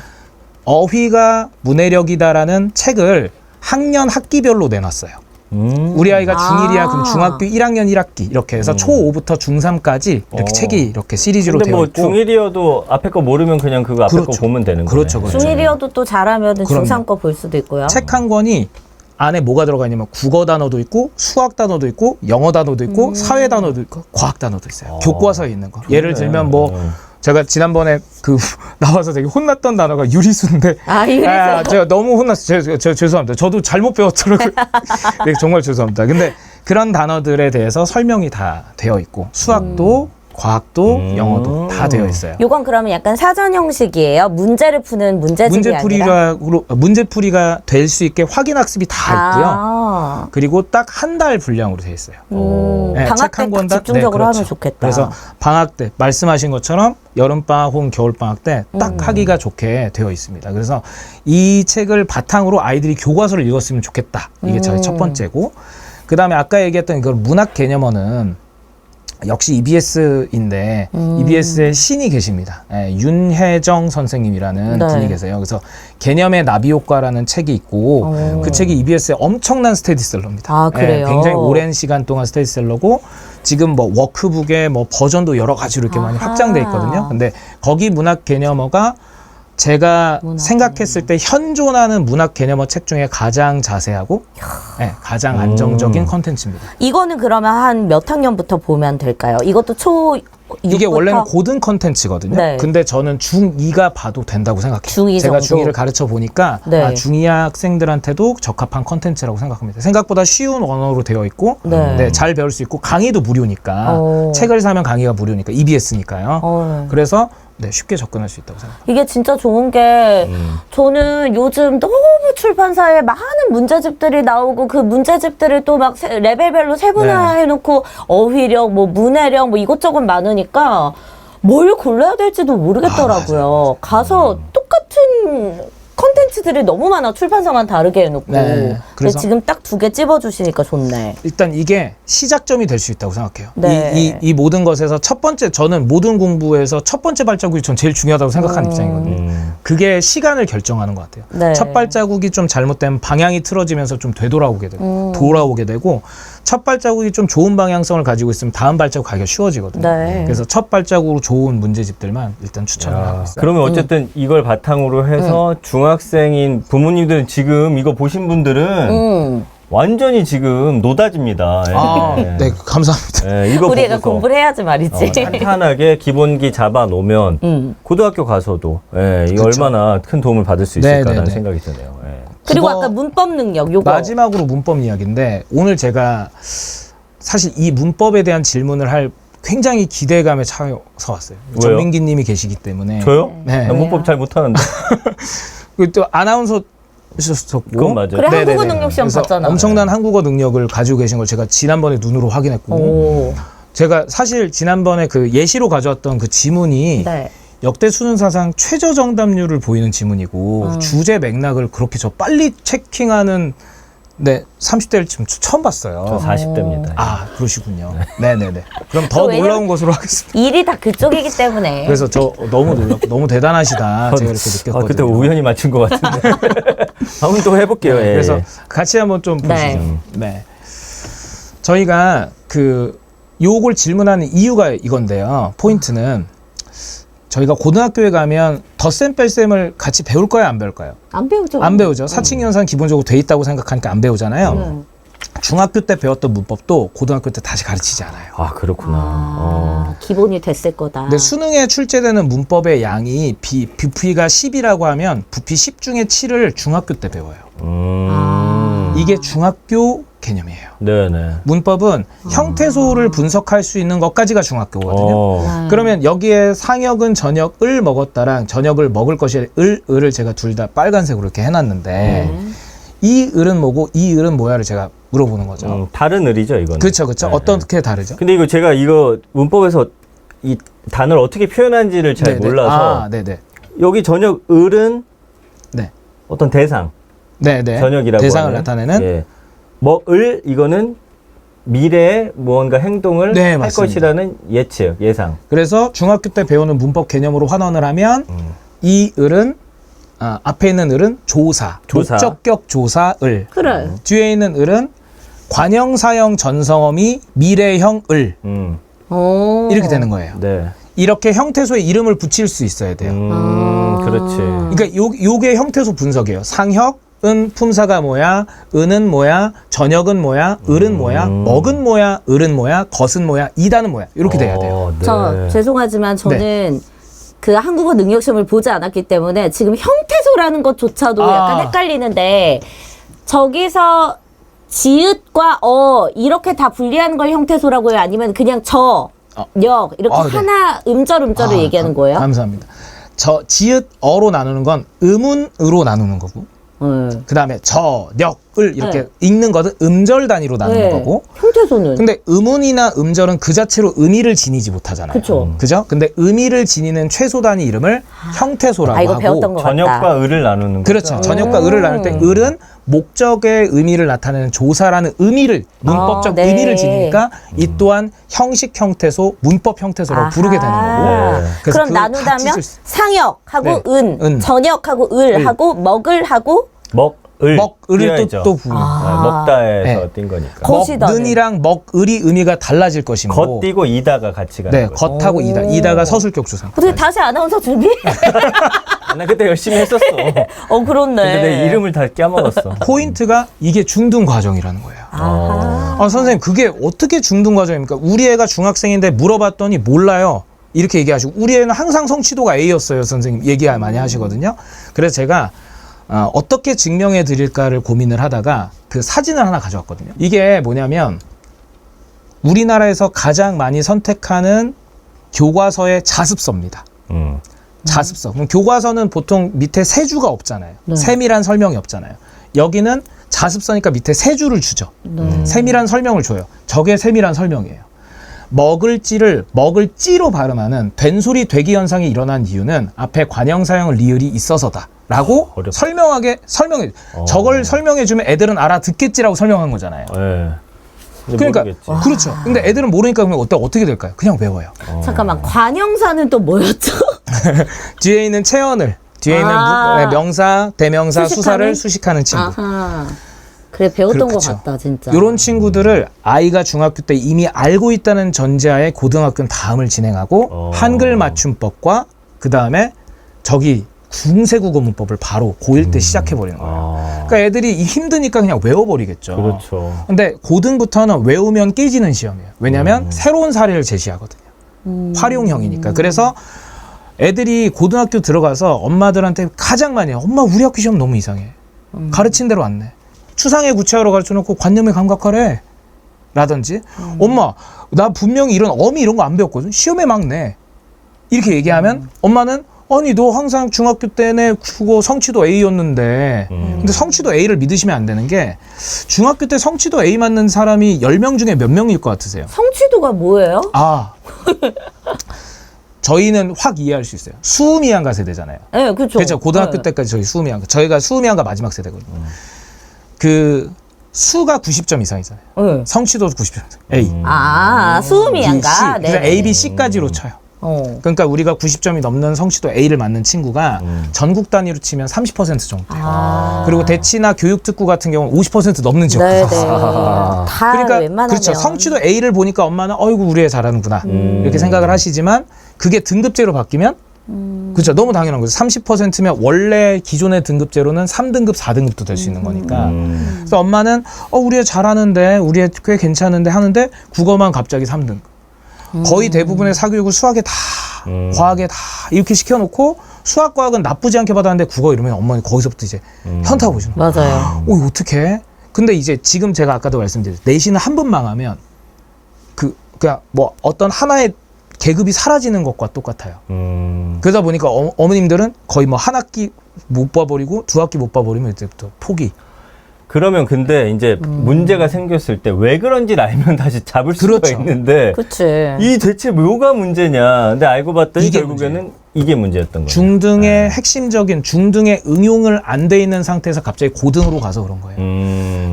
어휘가 문해력이다라는 책을 학년 학기별로 내놨어요. 우리 아이가 중1이야 그럼 중학교 1학년 1학기 이렇게 해서 초5부터 중3까지 이렇게 책이 이렇게 시리즈로 근데 되어 뭐 있고 중1이어도 앞에 거 모르면 그냥 그거 앞에 그렇죠. 거 보면 되는 거예요. 그렇죠, 그렇죠. 중1이어도 또 잘하면 그럼요. 중3 거 볼 수도 있고요. 책 한 권이 안에 뭐가 들어가 있냐면 국어 단어도 있고 수학 단어도 있고 영어 단어도 있고 사회 단어도 있고 과학 단어도 있어요. 교과서에 있는 거. 예를 들면 뭐 제가 지난번에 그 나와서 되게 혼났던 단어가 유리수인데 유리수. 제가 너무 혼났어요. 제가 죄송합니다. 저도 잘못 배웠더라고요. 네, 정말 죄송합니다. 근데 그런 단어들에 대해서 설명이 다 되어 있고 수학도 과학도 영어도 다 되어 있어요. 요건 그러면 약간 사전 형식이에요. 문제를 푸는 문제집이 아니라. 문제풀이가 될 수 있게 확인 학습이 다 있고요. 아. 그리고 딱 한 달 분량으로 되어 있어요. 네, 방학 책한 때 권당- 집중적으로 네, 그렇죠. 하면 좋겠다. 그래서 방학 때 말씀하신 것처럼 여름방학 혹은 겨울방학 때 딱 하기가 좋게 되어 있습니다. 그래서 이 책을 바탕으로 아이들이 교과서를 읽었으면 좋겠다. 이게 저희 첫 번째고 그 다음에 아까 얘기했던 이걸 문학 개념어는 역시 EBS인데 EBS에 신이 계십니다. 예, 윤혜정 선생님이라는 네. 분이 계세요. 그래서 개념의 나비 효과라는 책이 있고 그 책이 EBS의 엄청난 스테디셀러입니다. 아, 그래요? 굉장히 오랜 시간 동안 스테디셀러고 지금 뭐 워크북에 뭐 버전도 여러 가지로 이렇게 많이 아하. 확장돼 있거든요. 근데 거기 문학 개념어가 제가 생각했을 때 현존하는 문학 개념어 책 중에 가장 자세하고 가장 안정적인 컨텐츠입니다. 이거는 그러면 한 몇 학년부터 보면 될까요? 이것도 초 6부터? 이게 원래는 고등 컨텐츠거든요. 네. 근데 저는 중2가 봐도 된다고 생각해요. 중2 제가 정도? 중2를 가르쳐 보니까 네. 중2 학생들한테도 적합한 컨텐츠라고 생각합니다. 생각보다 쉬운 언어로 되어 있고 네. 잘 배울 수 있고 강의도 무료니까 오. 책을 사면 강의가 무료니까 EBS니까요. 네. 그래서 쉽게 접근할 수 있다고 생각합니다. 이게 진짜 좋은 게 저는 요즘 너무 출판사에 많은 문제집들이 나오고 그 문제집들을 또 막 레벨별로 세분화해놓고 어휘력, 뭐 문해력, 뭐 이것저것 많으니까 뭘 골라야 될지도 모르겠더라고요. 가서 똑같은 컨텐츠들이 너무 많아. 출판사만 다르게 해놓고. 네. 근데 그래서 지금 딱 2개 찝어주시니까 좋네. 일단 이게 시작점이 될 수 있다고 생각해요. 네. 이 모든 것에서 첫 번째, 저는 모든 공부에서 첫 번째 발자국이 전 제일 중요하다고 생각하는 입장이거든요. 그게 시간을 결정하는 것 같아요. 네. 첫 발자국이 좀 잘못되면 방향이 틀어지면서 좀 되돌아오게 되고 돌아오게 되고 첫 발자국이 좀 좋은 방향성을 가지고 있으면 다음 발자국 가기가 쉬워지거든요. 네. 그래서 첫 발자국으로 좋은 문제집들만 일단 추천을 하고 있어요. 그러면 어쨌든 이걸 바탕으로 해서 중학생인 부모님들 지금 이거 보신 분들은 완전히 지금 노다집니다. 예. 네, 감사합니다. 예, 이거 우리 애가 보고서 공부를 해야지 말이지. 탄탄하게 기본기 잡아 놓으면 고등학교 가서도 이거 그쵸. 얼마나 큰 도움을 받을 수 네, 있을까라는 네, 네. 생각이 드네요. 예. 그리고 국어- 아까 문법 능력 요거. 마지막으로 문법 이야기인데 오늘 제가 사실 이 문법에 대한 질문을 할 굉장히 기대감에 차서 왔어요. 왜요? 전민기 님이 계시기 때문에. 저요? 네. 나 문법 잘 못하는데. 그리고 또 아나운서셨었고. 그건 맞아요. 그래, 네네네. 한국어 능력 시험 그래서 봤잖아. 엄청난 한국어 능력을 가지고 계신 걸 제가 지난번에 눈으로 확인했고. 오. 제가 사실 지난번에 그 예시로 가져왔던 그 지문이 네. 역대 수능사상 최저 정답률을 보이는 지문이고 주제 맥락을 그렇게 저 빨리 체킹하는 30대를 지금 처음 봤어요. 저 40대입니다. 아, 그러시군요. 네네네. 그럼 더 왜냐면- 놀라운 것으로 하겠습니다. 일이 다 그쪽이기 때문에. 그래서 저 너무 대단하시다. 제가 이렇게 느꼈거든요. 그때 우연히 맞춘 것 같은데. 한번 또 해볼게요. 예. 그래서 같이 한번 좀 보시죠. 네. 네. 저희가 요걸 질문하는 이유가 이건데요. 포인트는 저희가 고등학교에 가면 덧셈 뺄셈을 같이 배울 거야, 안 배울까요? 안 배우죠. 안 배우죠. 사칙연산 기본적으로 돼 있다고 생각하니까 안 배우잖아요. 중학교 때 배웠던 문법도 고등학교 때 다시 가르치지 않아요. 아, 그렇구나. 기본이 됐을 거다. 근데 수능에 출제되는 문법의 양이 부피가 10이라고 하면 부피 10 중에 7을 중학교 때 배워요. 이게 중학교 개념이에요. 네네. 문법은 형태소를 분석할 수 있는 것까지가 중학교거든요. 그러면 여기에 상역은 저녁을 먹었다랑 저녁을 먹을 것이 을을 제가 둘 다 빨간색으로 이렇게 해놨는데 이 을은 뭐고 이 을은 뭐야를 제가 물어보는 거죠. 다른 을이죠, 이거는. 그렇죠, 그렇죠. 네, 어떻게 다르죠? 근데 제가 문법에서 이 단어를 어떻게 표현하는지를 잘 네네. 몰라서 네네. 여기 저녁 을은 네. 어떤 대상, 네네. 저녁이라고 대상을 하는, 나타내는 예. 을 이거는 미래의 무언가 행동을 네, 할 맞습니다. 것이라는 예상. 그래서 중학교 때 배우는 문법 개념으로 환원을 하면 이 을은 앞에 있는 을은 조사, 목적격 조사 을. 그래. 뒤에 있는 을은 관형사형 전성어미 미래형 을 오. 이렇게 되는 거예요. 네. 이렇게 형태소에 이름을 붙일 수 있어야 돼요. 그렇지. 그러니까 요게 형태소 분석이에요. 상혁은 품사가 뭐야, 은은 뭐야, 저녁은 뭐야, 을은 뭐야, 먹은 뭐야, 을은 뭐야, 것은 뭐야, 이다는 뭐야 이렇게 돼야 돼요. 네. 저 죄송하지만 저는 그 한국어 능력 시험을 보지 않았기 때문에 지금 형태소라는 것조차도 약간 헷갈리는데 저기서 지읒과 이렇게 다 분리하는 걸 형태소라고 해요? 아니면 그냥 역 이렇게 네. 하나 음절을 얘기하는 거예요? 감사합니다. 지읒 어로 나누는 건 음운으로 나누는 거고 그 다음에 저력을 이렇게 읽는 것은 음절 단위로 나누는 거고 형태소는 근데 음운이나 음절은 그 자체로 의미를 지니지 못하잖아요. 그쵸. 그죠? 근데 의미를 지니는 최소 단위 이름을 형태소라고 이거 하고 배웠던 것 같다. 저녁과 을을 나누는 거죠. 그렇죠. 저녁과 을을 나눌 때 을은 목적의 의미를 나타내는 조사라는 의미를 문법적 네. 의미를 지니까 이 또한 형식 형태소, 문법 형태소라고 부르게 되는 거고. 네. 그래서 그럼 그 나누다면 같이 쓸 상역하고 네. 은. 저녁하고 을하고 먹을 하고 을을 또 부르. 먹다에서 네. 띈 거니까. 것이다는. 먹는이랑 먹을이 의미가 달라질 것이고. 겉 띄고 이다가 같이 가는 네, 거죠. 겉하고 이다. 이다가 서술격 조상. 어떻게 다시 아나운서 준비? 나 그때 열심히 했었어. 근데 그렇네. 내 이름을 다 까먹었어. 포인트가 이게 중등 과정이라는 거예요. 선생님 그게 어떻게 중등 과정입니까? 우리 애가 중학생인데 물어봤더니 몰라요. 이렇게 얘기하시고 우리 애는 항상 성취도가 A였어요. 선생님 얘기 많이 하시거든요. 그래서 제가 어떻게 증명해 드릴까를 고민을 하다가 그 사진을 하나 가져왔거든요. 이게 뭐냐면 우리나라에서 가장 많이 선택하는 교과서의 자습서입니다. 자습서. 그럼 교과서는 보통 밑에 세 주가 없잖아요. 세밀한 설명이 없잖아요. 여기는 자습서니까 밑에 세 주를 주죠. 세밀한 설명을 줘요. 저게 세밀한 설명이에요. 먹을지를 먹을지로 발음하는 된소리 되기 현상이 일어난 이유는 앞에 관형사형 리을이 있어서다 라고 설명해. 저걸 설명해주면 애들은 알아듣겠지라고 설명한 거잖아요. 네. 그러니까 모르겠지. 그렇죠. 근데 애들은 모르니까 그러면 어떻게 될까요? 그냥 외워요. 잠깐만 관형사는 또 뭐였죠? 뒤에 있는 체언을 뒤에 있는 명사, 대명사, 수식하는? 수사를 수식하는 친구. 아하. 그래 배웠던 것 그렇죠. 같다 진짜. 이런 친구들을 아이가 중학교 때 이미 알고 있다는 전제하에 고등학교는 다음을 진행하고 한글 맞춤법과 그 다음에 궁세국어 문법을 바로 고1 때 시작해버리는 거예요. 그러니까 애들이 힘드니까 그냥 외워버리겠죠. 그렇죠. 근데 고등부터는 외우면 깨지는 시험이에요. 왜냐하면 새로운 사례를 제시하거든요. 활용형이니까. 그래서 애들이 고등학교 들어가서 엄마들한테 가장 많이 해요. 엄마 우리 학교 시험 너무 이상해. 가르친 대로 안 내. 추상의 구체화로 가르쳐놓고 관념에 감각하래. 라든지 엄마 나 분명히 이런 어미 이런 거 안 배웠거든. 시험에 막 내. 이렇게 얘기하면 엄마는 아니 너 항상 중학교 때내 국어 성취도 A였는데 근데 성취도 A를 믿으시면 안 되는 게 중학교 때 성취도 A 맞는 사람이 10명 중에 몇 명일 것 같으세요? 성취도가 뭐예요? 저희는 확 이해할 수 있어요. 수미양가 세대잖아요. 네, 그렇죠. 그렇죠. 고등학교 때까지 저희 수미양가. 저희가 수미양가 마지막 세대거든요. 그 수가 90점 이상이잖아요. 네. 성취도 90점 이상. A. 수미양가. 그래서 A, B, C까지로 쳐요. 그러니까 우리가 90점이 넘는 성취도 A를 맞는 친구가 전국 단위로 치면 30% 정도 돼요. 그리고 대치나 교육특구 같은 경우는 50% 넘는 지역도 네네. 있어요. 다 그러니까 웬만하면. 그렇죠. 성취도 A를 보니까 엄마는 어이구 우리 애 잘하는구나 이렇게 생각을 하시지만 그게 등급제로 바뀌면 그렇죠. 너무 당연한 거죠. 30%면 원래 기존의 등급제로는 3등급, 4등급도 될 수 있는 거니까. 그래서 엄마는 우리 애 잘하는데, 우리 애 꽤 괜찮은데 하는데 국어만 갑자기 3등급. 거의 대부분의 사교육을 수학에 다, 과학에 다 이렇게 시켜놓고 수학, 과학은 나쁘지 않게 받았는데 국어 이러면 엄마는 거기서부터 이제 현타 보시는 거예요. 맞아요. 이거 어떡해? 근데 이제 지금 제가 아까도 말씀드렸죠. 내신을 한 번 망하면 그냥 뭐 어떤 하나의 계급이 사라지는 것과 똑같아요. 그러다 보니까 어머님들은 거의 뭐 한 학기 못 봐버리고 두 학기 못 봐버리면 이제부터 포기. 그러면 근데 이제 문제가 생겼을 때 왜 그런지를 알면 다시 잡을 수가 그렇죠. 있는데 그치. 이 대체 뭐가 문제냐. 근데 알고 봤더니 이게 결국에는 이게 문제였던 거예요. 중등의 핵심적인 중등의 응용을 안 돼 있는 상태에서 갑자기 고등으로 가서 그런 거예요.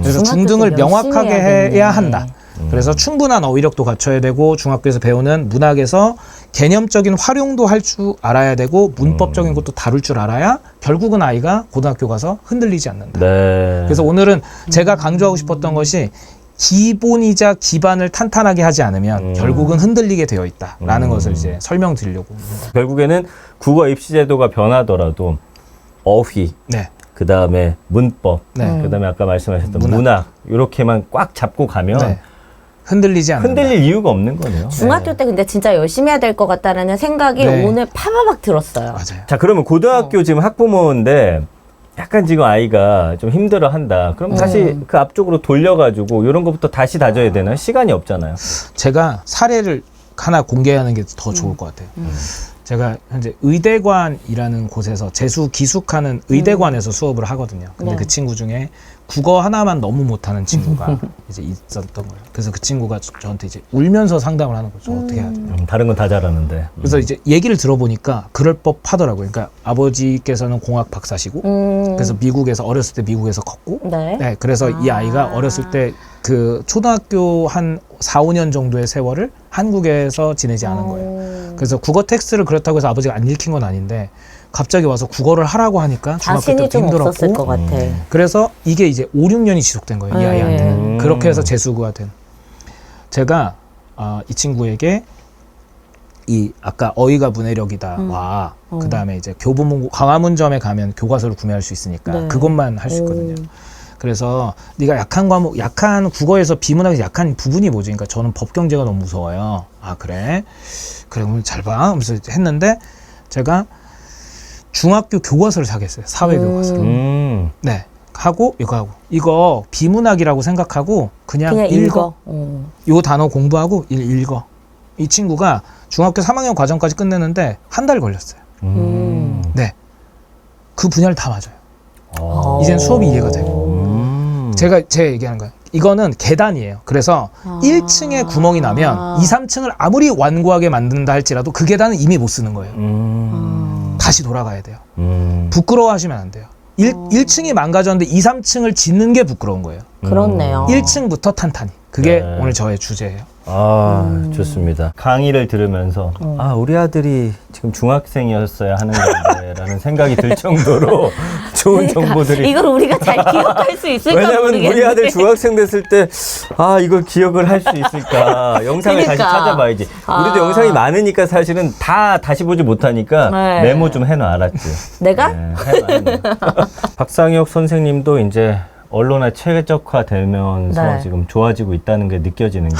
그래서 중학교 중등을 때 열심히 명확하게 해야겠네. 해야 한다. 그래서 충분한 어휘력도 갖춰야 되고 중학교에서 배우는 문학에서 개념적인 활용도 할 줄 알아야 되고 문법적인 것도 다룰 줄 알아야 결국은 아이가 고등학교 가서 흔들리지 않는다. 네. 그래서 오늘은 제가 강조하고 싶었던 것이 기본이자 기반을 탄탄하게 하지 않으면 결국은 흔들리게 되어 있다라는 것을 이제 설명드리려고. 결국에는 국어 입시 제도가 변하더라도 어휘, 네. 그 다음에 문법, 네. 그 다음에 아까 말씀하셨던 문학. 문학 이렇게만 꽉 잡고 가면 네. 흔들리지 않는다. 흔들릴 이유가 없는 거네요. 중학교 때 근데 진짜 열심히 해야 될 것 같다라는 생각이 네. 오늘 파바박 들었어요. 맞아요. 자, 그러면 고등학교 지금 학부모인데 약간 지금 아이가 좀 힘들어 한다. 그럼 다시 그 앞쪽으로 돌려가지고 이런 것부터 다시 다져야 되나요? 시간이 없잖아요. 제가 사례를 하나 공개하는 게 더 좋을 것 같아요. 제가 현재 의대관이라는 곳에서 재수 기숙하는 의대관에서 수업을 하거든요. 근데 네. 그 친구 중에 국어 하나만 너무 못하는 친구가 이제 있었던 거예요. 그래서 그 친구가 저한테 이제 울면서 상담을 하는 거죠. 어떻게 해야 되냐. 다른 건 다 잘하는데. 그래서 이제 얘기를 들어보니까 그럴 법 하더라고요. 그러니까 아버지께서는 공학 박사시고 그래서 미국에서 어렸을 때 미국에서 컸고 네. 네, 그래서 이 아이가 어렸을 때 그 초등학교 한 4, 5년 정도의 세월을 한국에서 지내지 않은 거예요. 그래서 국어 텍스트를 그렇다고 해서 아버지가 안 읽힌 건 아닌데 갑자기 와서 국어를 하라고 하니까 중학교 자신이 때부터 좀 없었을 것 힘들었고 같아. 그래서 이게 이제 5, 6년이 지속된 거예요. 이 아이한테는. 그렇게 해서 재수가 된. 제가 이 친구에게 이 아까 어휘가 문해력이다와 그 다음에 이제 교보문고 광화문점에 가면 교과서를 구매할 수 있으니까 네. 그것만 할 수 있거든요. 그래서 네가 약한 과목, 약한 국어에서 비문학에서 약한 부분이 뭐지? 그러니까 저는 법경제가 너무 무서워요. 아 그래? 그래 오늘 잘 봐. 하면서 했는데 제가 중학교 교과서를 사겠어요. 사회 교과서를. 네. 하고 이거 비문학이라고 생각하고 그냥 읽어. 요 단어 공부하고 읽어. 이 친구가 중학교 3학년 과정까지 끝내는데 한 달 걸렸어요. 네. 그 분야를 다 맞아요. 이젠 수업이 이해가 되고. 제가 얘기하는 거예요. 이거는 계단이에요. 그래서 1층에 구멍이 나면 2, 3층을 아무리 완고하게 만든다 할지라도 그 계단은 이미 못 쓰는 거예요. 다시 돌아가야 돼요. 부끄러워하시면 안 돼요. 1층이 망가졌는데 2, 3층을 짓는 게 부끄러운 거예요. 그렇네요. 1층부터 탄탄히. 그게 네. 오늘 저의 주제예요. 아, 좋습니다. 강의를 들으면서 우리 아들이 지금 중학생이었어야 하는 건데 라는 생각이 들 정도로 좋은 정보들이. 이걸 우리가 잘 기억할 수 있을까 왜냐면 모르겠는데. 우리 아들 중학생 됐을 때 이걸 기억을 할 수 있을까. 영상을 다시 그러니까. 찾아봐야지. 우리도 영상이 많으니까 사실은 다 다시 보지 못하니까 네. 메모 좀 해놔, 알았지? 내가? 네, 해놔. 박상혁 선생님도 이제 언론화 최적화되면서 네. 지금 좋아지고 있다는 게 느껴지는 게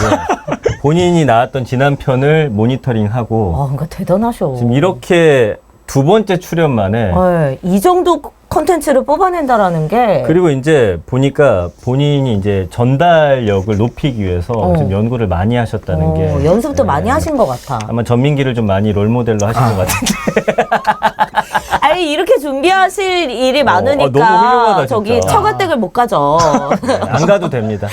본인이 나왔던 지난 편을 모니터링하고 그러니까 대단하셔. 지금 이렇게 두 번째 출연 만에 네, 이 정도 컨텐츠를 뽑아낸다라는 게. 그리고 이제 보니까 본인이 이제 전달력을 높이기 위해서 좀 연구를 많이 하셨다는 게 연습도 많이 하신 것 같아. 아마 전민기를 좀 많이 롤모델로 하신 것 같은데. 아니 이렇게 준비하실 일이 많으니까 너무 훌륭하다, 저기 진짜. 처가댁을 못 가죠. 안 가도 됩니다.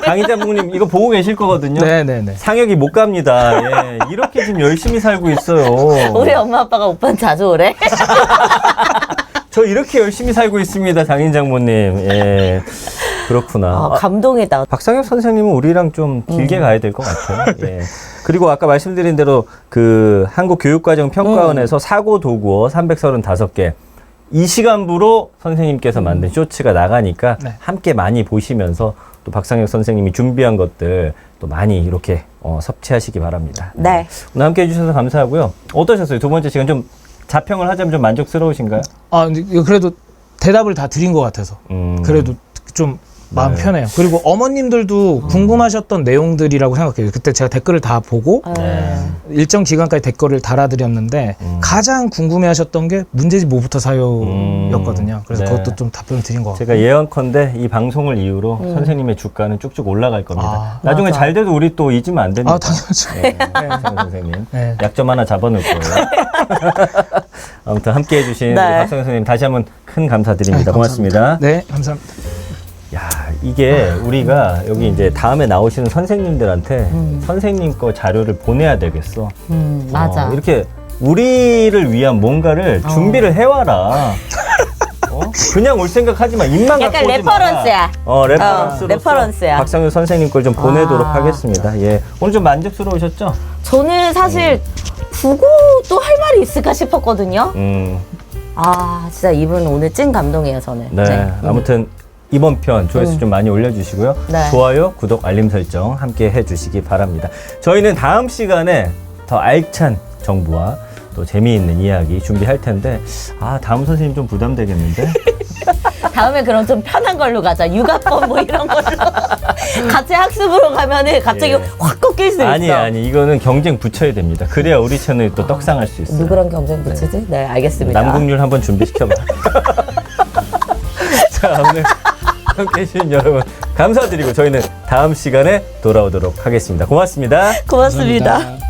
강희자부님 이거 보고 계실 거거든요. 네네네. 상혁이 못 갑니다. 예, 이렇게 지금 열심히 살고 있어요. 우리 엄마 아빠가 오빠는 자주 오래. 저 이렇게 열심히 살고 있습니다, 장인 장모님. 예, 그렇구나. 감동이다. 박상혁 선생님은 우리랑 좀 길게 가야 될 것 같아요. 예. 그리고 아까 말씀드린 대로 그 한국교육과정평가원에서 사고 도구어 335개 이 시간부로 선생님께서 만든 쇼츠가 나가니까 네. 함께 많이 보시면서 또 박상혁 선생님이 준비한 것들 또 많이 이렇게 섭취하시기 바랍니다. 네. 오늘 함께 해주셔서 감사하고요. 어떠셨어요? 두 번째 시간 좀 자평을 하자면 좀 만족스러우신가요? 근데 그래도 대답을 다 드린 것 같아서 그래도 좀 마음 네. 편해요. 그리고 어머님들도 궁금하셨던 내용들이라고 생각해요. 그때 제가 댓글을 다 보고 일정 기간까지 댓글을 달아드렸는데 가장 궁금해하셨던 게 문제집 뭐부터 사요였거든요. 그래서 네. 그것도 좀 답변을 드린 것 같아요. 제가 예언컨대 이 방송을 이유로 선생님의 주가는 쭉쭉 올라갈 겁니다. 나중에 맞아. 잘 돼도 우리 또 잊으면 안 됩니다. 당연하죠. 네, 박성현 선생님. 네. 약점 하나 잡아놓을 거예요. 아무튼 함께 해주신 네. 우리 박성현 선생님 다시 한번 큰 감사드립니다. 네, 고맙습니다. 네, 감사합니다. 야, 이게 우리가 여기 이제 다음에 나오시는 선생님들한테 선생님 거 자료를 보내야 되겠어. 맞아. 이렇게 우리를 위한 뭔가를 준비를 해와라. 그냥 올 생각하지 마. 입만 약간 갖고 오지 레퍼런스야. 마라. 레퍼런스로서 레퍼런스야. 박성현 선생님 걸 좀 보내도록 하겠습니다. 예, 오늘 좀 만족스러우셨죠? 저는 사실 국어도 할 말이 있을까 싶었거든요. 진짜 이분 오늘 찐 감동이에요, 저는. 네. 아무튼 이번 편 조회수 좀 많이 올려주시고요. 네. 좋아요, 구독, 알림 설정 함께 해주시기 바랍니다. 저희는 다음 시간에 더 알찬 정보와 또 재미있는 이야기 준비할 텐데 다음 선생님 좀 부담되겠는데? 다음에 그럼 좀 편한 걸로 가자. 육아법 뭐 이런 걸로. 같이 학습으로 가면은 갑자기 예. 확 꺾일 수 있어. 아니 이거는 경쟁 붙여야 됩니다. 그래야 우리 채널이 또 떡상할 수 있어요. 누구랑 경쟁 붙이지? 네, 알겠습니다. 남궁률 한번 준비시켜봐. 자, 오늘 함께 해주신 여러분 감사드리고 저희는 다음 시간에 돌아오도록 하겠습니다. 고맙습니다. 고맙습니다. 감사합니다.